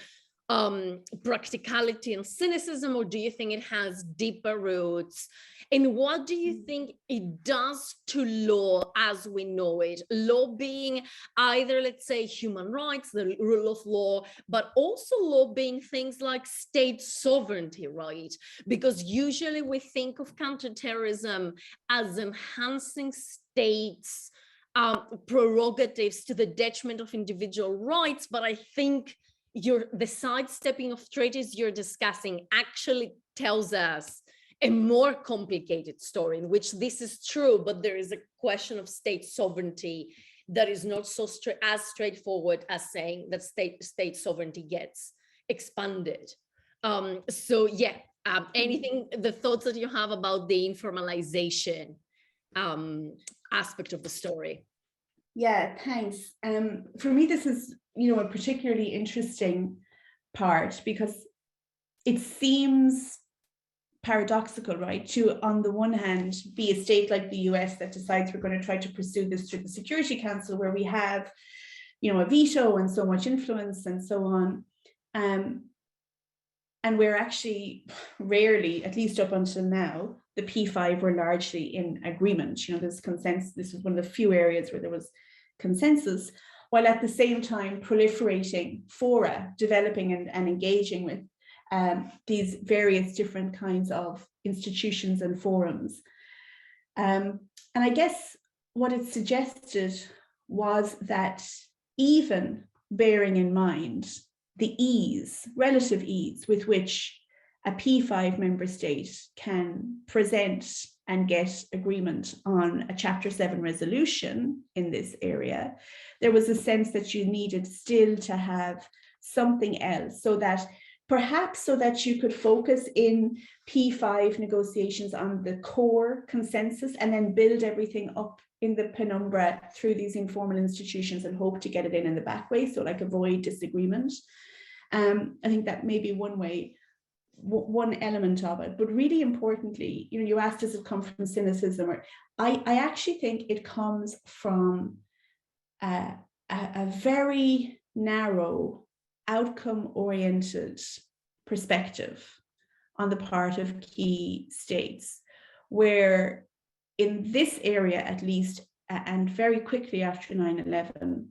practicality and cynicism, or do you think it has deeper roots? And what do you think it does to law as we know it? Law being either, let's say, human rights, the rule of law, but also law being things like state sovereignty, right? Because usually we think of counterterrorism as enhancing states' prerogatives to the detriment of individual rights, but I think the sidestepping of treaties you're discussing actually tells us a more complicated story in which this is true, but there is a question of state sovereignty that is not so as straightforward as saying that state sovereignty gets expanded. So yeah, anything, the thoughts that you have about the informalization aspect of the story? Yeah, thanks. For me, this is, a particularly interesting part because it seems paradoxical, right? To, on the one hand, be a state like the US that decides we're going to try to pursue this through the Security Council, where we have, a veto and so much influence and so on. And we're actually rarely, at least up until now, the P5 were largely in agreement. There's consensus. This was one of the few areas where there was consensus, while at the same time proliferating fora, developing and engaging with these various different kinds of institutions and forums. And I guess what it suggested was that even bearing in mind the relative ease with which a P5 member state can present and get agreement on a Chapter 7 resolution in this area, there was a sense that you needed still to have something else, so that perhaps so that you could focus in P5 negotiations on the core consensus and then build everything up in the penumbra through these informal institutions and hope to get it in the back way, so like avoid disagreement. I think that may be one way, one element of it. But really importantly, you know, you asked, does it come from cynicism? Or I actually think it comes from a very narrow, outcome-oriented perspective on the part of key states, where in this area at least, and very quickly after 9/11,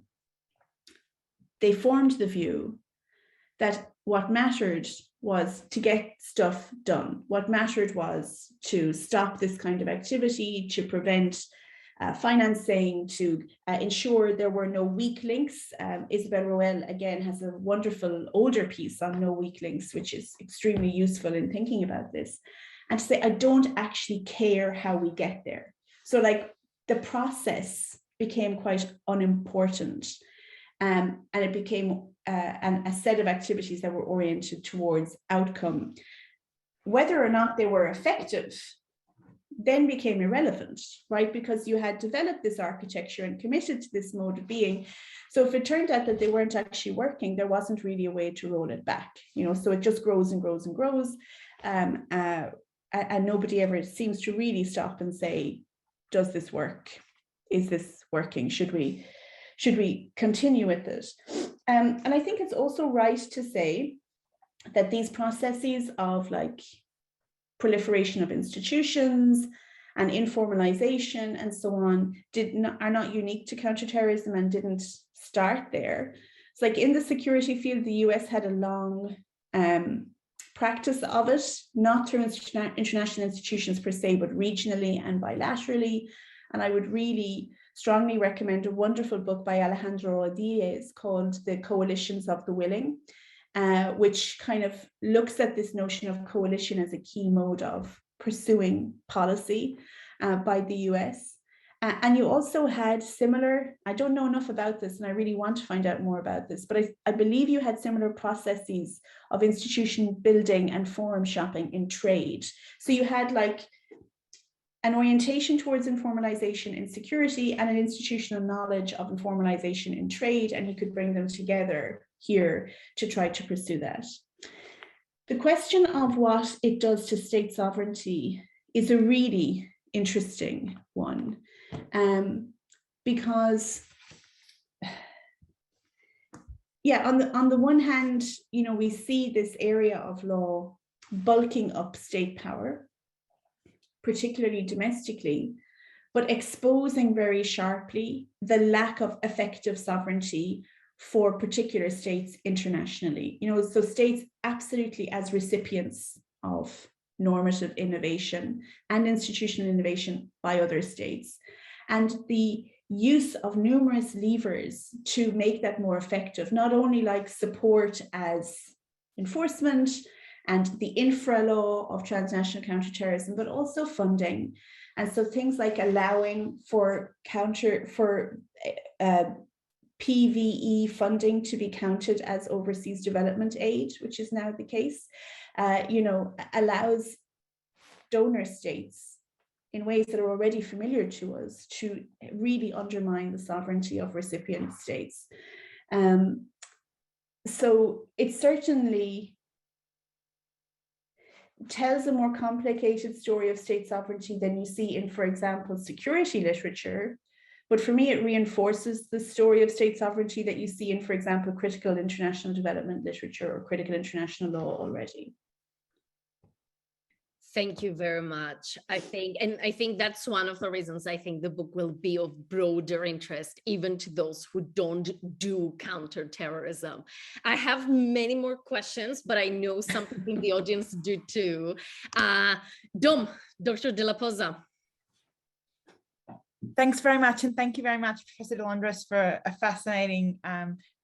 they formed the view that what mattered was to get stuff done. What mattered was to stop this kind of activity, to prevent financing, to ensure there were no weak links. Isabel Roel, again, has a wonderful older piece on no weak links, which is extremely useful in thinking about this. And to say, I don't actually care how we get there. So like the process became quite unimportant. And it became a set of activities that were oriented towards outcome. Whether or not they were effective then became irrelevant, right? Because you had developed this architecture and committed to this mode of being. So if it turned out that they weren't actually working, there wasn't really a way to roll it back, you know, so it just grows and grows and grows. And nobody ever seems to really stop and say, does this work? Is this working? Should we continue with it? And I think it's also right to say that these processes of like proliferation of institutions and informalization and so on are not unique to counterterrorism and didn't start there. It's like in the security field, the US had a long practice of it, not through international institutions per se, but regionally and bilaterally. And I would really strongly recommend a wonderful book by Alejandro Diaz called The Coalitions of the Willing, which kind of looks at this notion of coalition as a key mode of pursuing policy by the US. And you also had similar, I don't know enough about this and I really want to find out more about this, but I believe you had similar processes of institution building and forum shopping in trade. So you had like an orientation towards informalization in security and an institutional knowledge of informalization in trade, and you could bring them together here to try to pursue that. The question of what it does to state sovereignty is a really interesting one, because, yeah, on the one hand, you know, we see this area of law bulking up state power, particularly domestically, but exposing very sharply the lack of effective sovereignty for particular states internationally. You know, so states absolutely as recipients of normative innovation and institutional innovation by other states, and the use of numerous levers to make that more effective, not only like support as enforcement and the infra law of transnational counterterrorism, but also funding. And so things like allowing for PVE funding to be counted as overseas development aid, which is now the case, you know, allows donor states in ways that are already familiar to us to really undermine the sovereignty of recipient states. So it certainly tells a more complicated story of state sovereignty than you see in, for example, security literature. But for me, it reinforces the story of state sovereignty that you see in, for example, critical international development literature or critical international law already. Thank you very much. I think that's one of the reasons I think the book will be of broader interest, even to those who don't do counterterrorism. I have many more questions, but I know some people in the audience do too. Dr. De La Posa. Thanks very much. And thank you very much, Professor De Londras, for a fascinating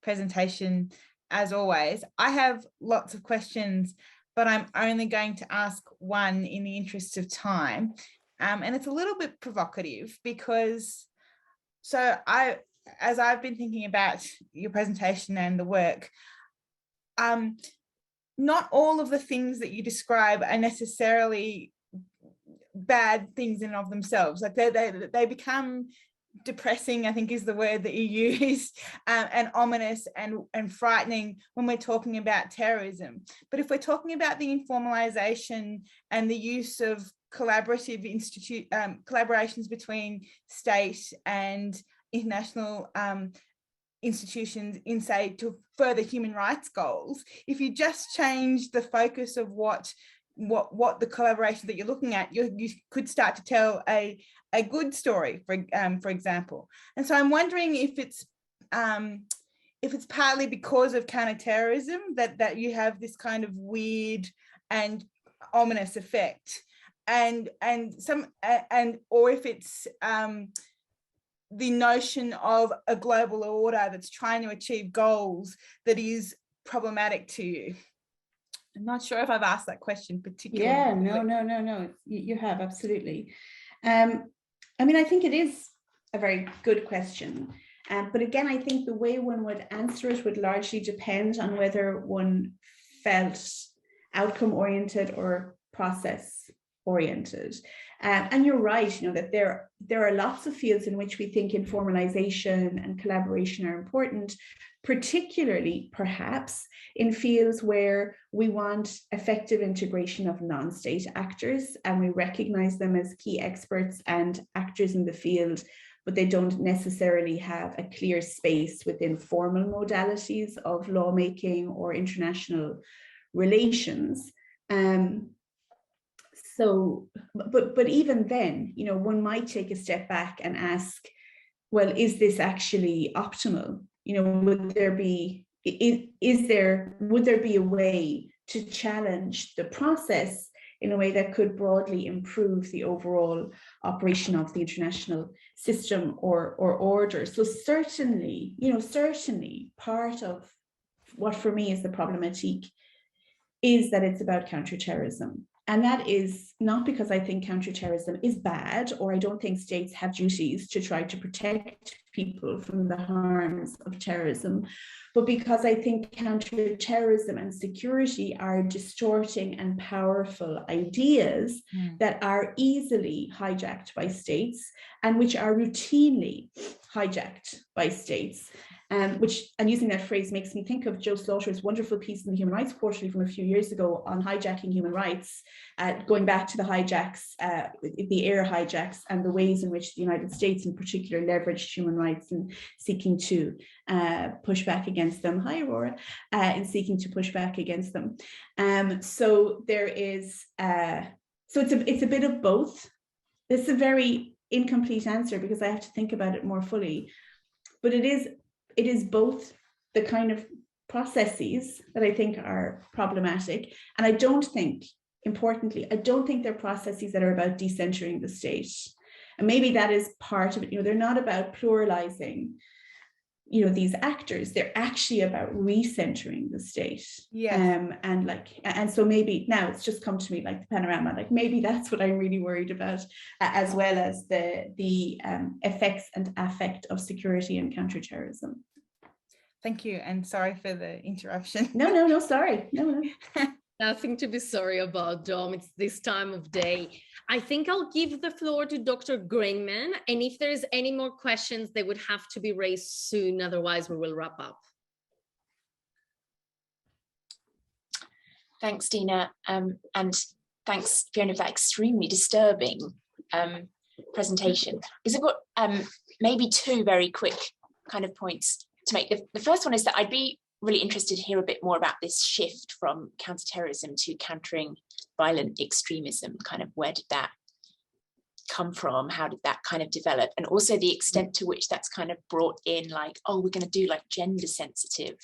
presentation, as always. I have lots of questions, but I'm only going to ask one in the interest of time. And it's a little bit provocative because, as I've been thinking about your presentation and the work, not all of the things that you describe are necessarily bad things in and of themselves. Like they become depressing, I think is the word that you used, and ominous and frightening when we're talking about terrorism. But if we're talking about the informalization and the use of collaborative collaborations between state and international institutions in, say, to further human rights goals, if you just change the focus of what the collaboration that you're looking at, you could start to tell a good story, for example. And so I'm wondering if it's partly because of counterterrorism that you have this kind of weird and ominous effect, or if it's the notion of a global order that's trying to achieve goals that is problematic to you. I'm not sure if I've asked that question particularly. Yeah, no. You have, absolutely. I mean, I think it is a very good question. But again, I think the way one would answer it would largely depend on whether one felt outcome oriented or process oriented. And you're right, that there are lots of fields in which we think informalization and collaboration are important, particularly perhaps in fields where we want effective integration of non-state actors, and we recognize them as key experts and actors in the field, but they don't necessarily have a clear space within formal modalities of lawmaking or international relations. But even then, one might take a step back and ask, well, is this actually optimal? Would there be a way to challenge the process in a way that could broadly improve the overall operation of the international system or order? So certainly part of what for me is the problematique is that it's about counterterrorism. And that is not because I think counterterrorism is bad, or I don't think states have duties to try to protect people from the harms of terrorism, but because I think counterterrorism and security are distorting and powerful ideas that are easily hijacked by states and which are routinely hijacked by states. And using that phrase makes me think of Joe Slaughter's wonderful piece in the Human Rights Quarterly from a few years ago on hijacking human rights, going back to the hijacks, the air hijacks, and the ways in which the United States in particular leveraged human rights in seeking to push back against them. Hi, Aurora. In seeking to push back against them. So there is, so it's a bit of both. It's a very incomplete answer because I have to think about it more fully, but it is both the kind of processes that I think are problematic. And I don't think, importantly, they're processes that are about decentering the state. And maybe that is part of it. They're not about pluralizing, these actors. They're actually about recentering the state. Yeah. And so maybe now it's just come to me like the panorama, like maybe that's what I'm really worried about, as well as the effects and affect of security and counterterrorism. Thank you, and sorry for the interruption. No, sorry. No. Nothing to be sorry about, Dom. It's this time of day. I think I'll give the floor to Dr. Greenman, and if there's any more questions, they would have to be raised soon, otherwise we will wrap up. Thanks, Dina, and thanks, Fiona, for that extremely disturbing presentation. Because I've got maybe two very quick kind of points to make. The first one is that I'd be really interested to hear a bit more about this shift from counterterrorism to countering violent extremism. Kind of where did that come from? How did that kind of develop? And also the extent to which that's kind of brought in, like, oh, we're going to do like gender sensitive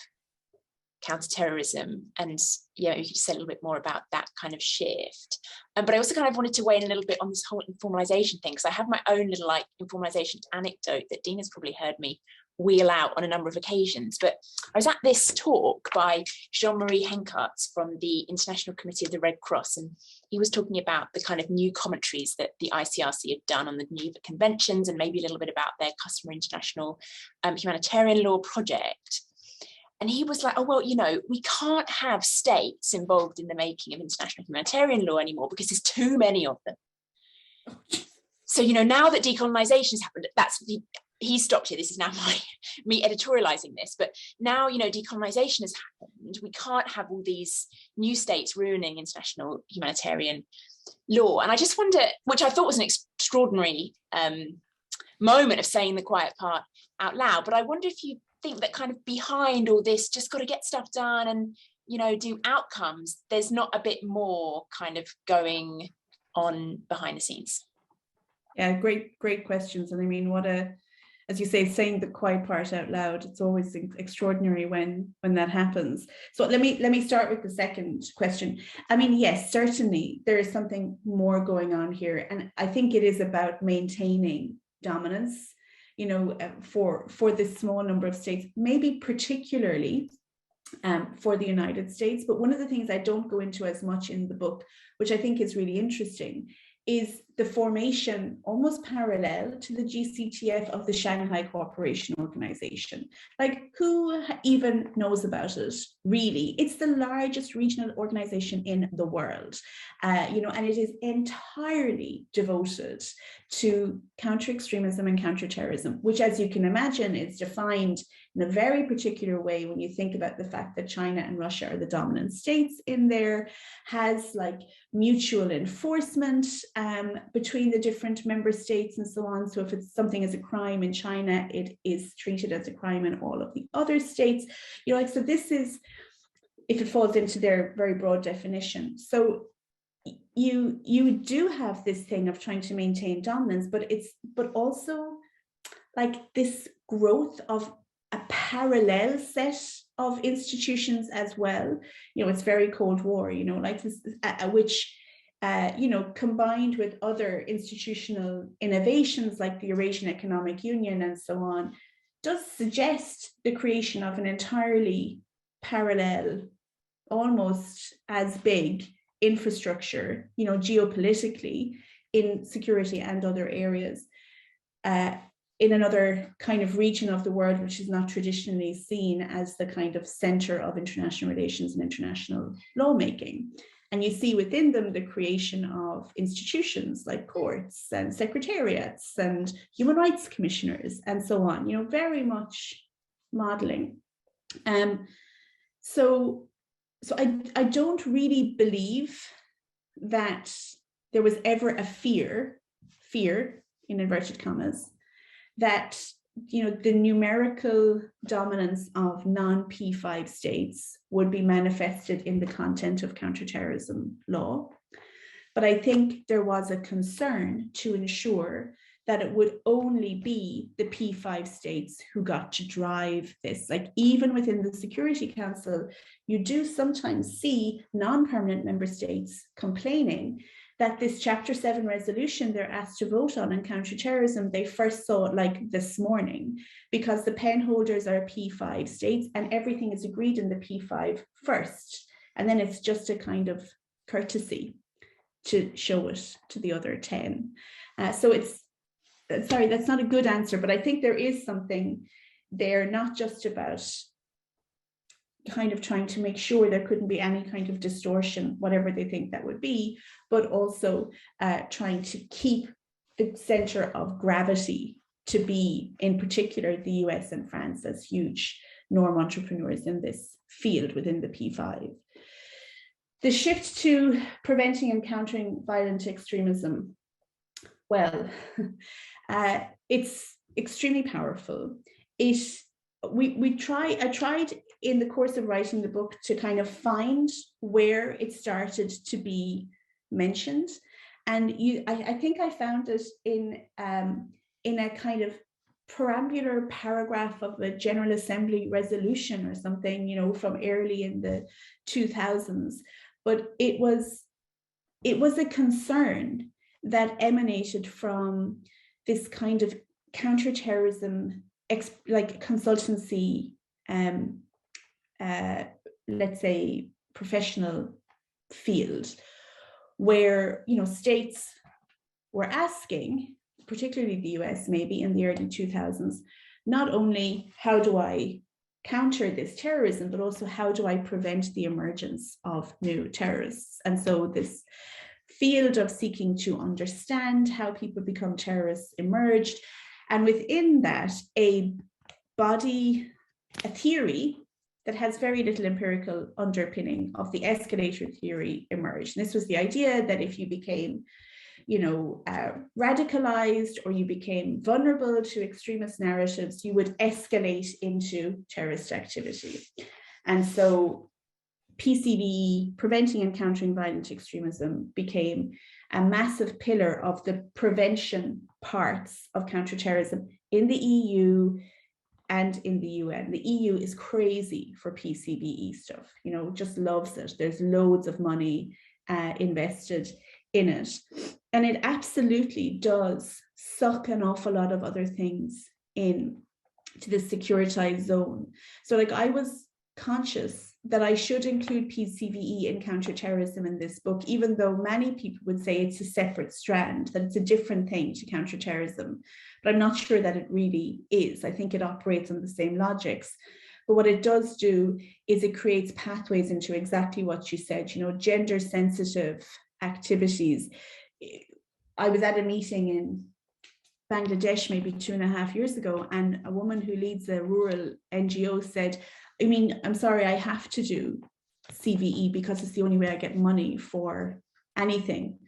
counterterrorism. And you could just say a little bit more about that kind of shift. But I also kind of wanted to weigh in a little bit on this whole informalization thing, because I have my own little like informalization anecdote that Dina's probably heard me wheel out on a number of occasions. But I was at this talk by Jean-Marie Henkarts from the International Committee of the Red Cross, and he was talking about the kind of new commentaries that the ICRC had done on the new conventions, and maybe a little bit about their customer international humanitarian law project. And he was like, oh, well, you know, we can't have states involved in the making of international humanitarian law anymore because there's too many of them. So, you know, now that decolonization has happened, he stopped here. This is now me editorializing this. But now, you know, decolonization has happened. We can't have all these new states ruining international humanitarian law. And I just wonder, which I thought was an extraordinary moment of saying the quiet part out loud. But I wonder if you think that kind of behind all this, just got to get stuff done and, you know, do outcomes, there's not a bit more kind of going on behind the scenes. Yeah, great questions. And I mean, as you say, saying the quiet part out loud, it's always extraordinary when that happens. So let me start with the second question. I mean, yes, certainly there is something more going on here. And I think it is about maintaining dominance, you know, for this small number of states, maybe particularly for the United States. But one of the things I don't go into as much in the book, which I think is really interesting, is the formation, almost parallel to the GCTF, of the Shanghai Cooperation Organization. Like, who even knows about it, really? It's the largest regional organization in the world, you know, and it is entirely devoted to counter-extremism and counter-terrorism, which, as you can imagine, is defined in a very particular way when you think about the fact that China and Russia are the dominant states in there, has like mutual enforcement between the different member states and so on. So if it's something as a crime in China, it is treated as a crime in all of the other states. You know, like, so this is, if it falls into their very broad definition. So you do have this thing of trying to maintain dominance, but also like this growth of a parallel set of institutions as well. You know, it's very Cold War, you know, like this, which, you know, combined with other institutional innovations like the Eurasian Economic Union and so on, does suggest the creation of an entirely parallel, almost as big infrastructure, you know, geopolitically, in security and other areas, in another kind of region of the world which is not traditionally seen as the kind of center of international relations and international lawmaking. And you see within them the creation of institutions like courts and secretariats and human rights commissioners and so on, you know, very much modeling. So I don't really believe that there was ever a fear in inverted commas, that, you know, the numerical dominance of non-P5 states would be manifested in the content of counterterrorism law. But I think there was a concern to ensure that it would only be the P5 states who got to drive this. Like, even within the Security Council, you do sometimes see non-permanent member states complaining that this Chapter 7 resolution they're asked to vote on counterterrorism, they first saw it like this morning, because the pen holders are P5 states and everything is agreed in the P5 first. And then it's just a kind of courtesy to show it to the other 10. So it's, sorry, that's not a good answer, but I think there is something there, not just about kind of trying to make sure there couldn't be any kind of distortion, whatever they think that would be, but also trying to keep the center of gravity to be, in particular, the US and France as huge norm entrepreneurs in this field within the P5. The shift to preventing and countering violent extremism, well, it's extremely powerful. I tried in the course of writing the book to kind of find where it started to be mentioned, and I think I found it in a kind of perambular paragraph of a General Assembly resolution or something, you know, from early in the 2000s. But it was a concern that emanated from this kind of counterterrorism like consultancy, let's say professional field, where, you know, states were asking, particularly the US maybe in the early 2000s, not only how do I counter this terrorism, but also how do I prevent the emergence of new terrorists? And so this field of seeking to understand how people become terrorists emerged. And within that, a theory that has very little empirical underpinning of the escalator theory emerged. And this was the idea that if you became, you know, radicalized, or you became vulnerable to extremist narratives, you would escalate into terrorist activity. And so PCVE, preventing and countering violent extremism, became a massive pillar of the prevention parts of counterterrorism in the EU and in the UN. The EU is crazy for PCVE stuff, you know, just loves it. There's loads of money invested in it. And it absolutely does suck an awful lot of other things in to the securitized zone. So like, I was conscious that I should include PCVE and counterterrorism in this book, even though many people would say it's a separate strand, that it's a different thing to counterterrorism. But I'm not sure that it really is. I think it operates on the same logics. But what it does do is it creates pathways into exactly what you said, you know, gender sensitive activities. I was at a meeting in Bangladesh maybe 2.5 years ago, and a woman who leads a rural NGO said, I mean, I'm sorry, I have to do CVE because it's the only way I get money for anything,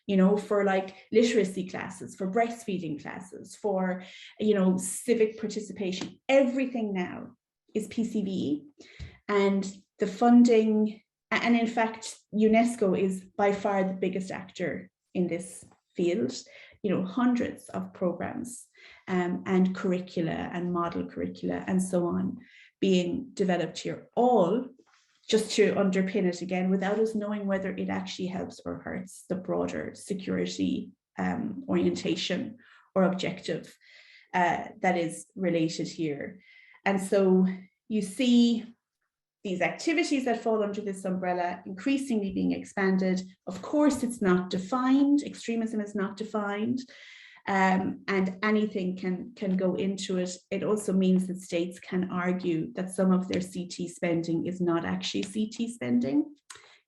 you know, for like literacy classes, for breastfeeding classes, for, you know, civic participation. Everything now is PCVE, and the funding, and in fact, UNESCO is by far the biggest actor in this field, you know, hundreds of programs and curricula and model curricula and so on being developed here, all just to underpin it again, without us knowing whether it actually helps or hurts the broader security orientation or objective that is related here. And so you see these activities that fall under this umbrella increasingly being expanded. Of course, it's not defined. Extremism is not defined. And anything can go into it. It also means that states can argue that some of their CT spending is not actually CT spending.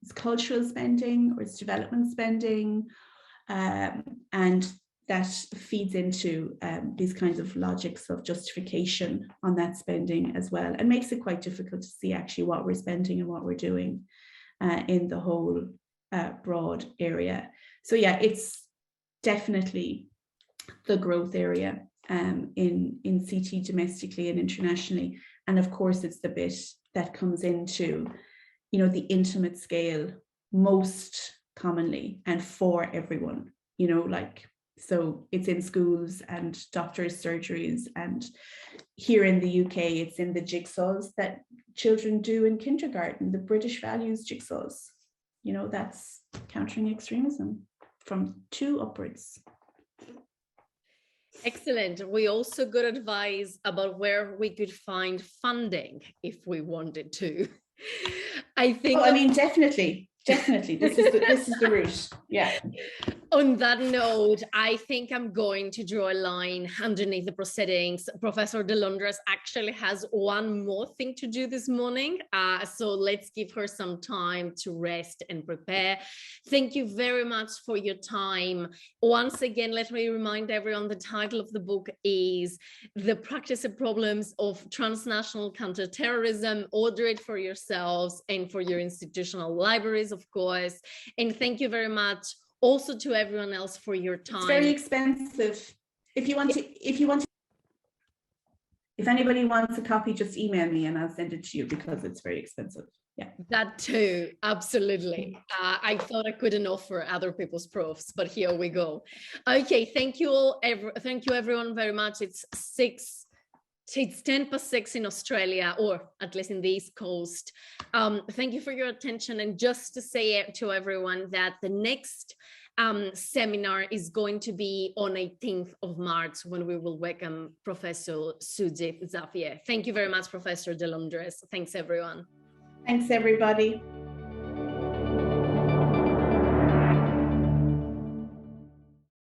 It's cultural spending, or it's development spending. And that feeds into these kinds of logics of justification on that spending as well, and makes it quite difficult to see actually what we're spending and what we're doing in the whole broad area. So yeah, it's definitely the growth area in CT domestically and internationally. And of course, it's the bit that comes into, you know, the intimate scale most commonly and for everyone, you know, like, so it's in schools and doctors' surgeries, and here in the UK, it's in the jigsaws that children do in kindergarten, the British values jigsaws. You know, that's countering extremism from 2 upwards. Excellent. We also got advice about where we could find funding if we wanted to. I think. Oh, I mean, definitely. This is the route. Yeah. On that note, I think I'm going to draw a line underneath the proceedings. Professor de Londras actually has one more thing to do this morning. So let's give her some time to rest and prepare. Thank you very much for your time. Once again, let me remind everyone the title of the book is The Practice and Problems of Transnational Counterterrorism. Order it for yourselves and for your institutional libraries, of course. And thank you very much also to everyone else for your time. It's very expensive. If anybody wants a copy, just email me and I'll send it to you, because it's very expensive. Yeah, that too, absolutely. I thought I couldn't offer other people's proofs, but here we go. Okay, thank you all. Thank you everyone very much. It's 10:06 in Australia, or at least in the East Coast. Thank you for your attention. And just to say to everyone that the next seminar is going to be on 18th of March, when we will welcome Professor Sujit Zafie. Thank you very much, Professor de Londras. Thanks, everyone. Thanks, everybody.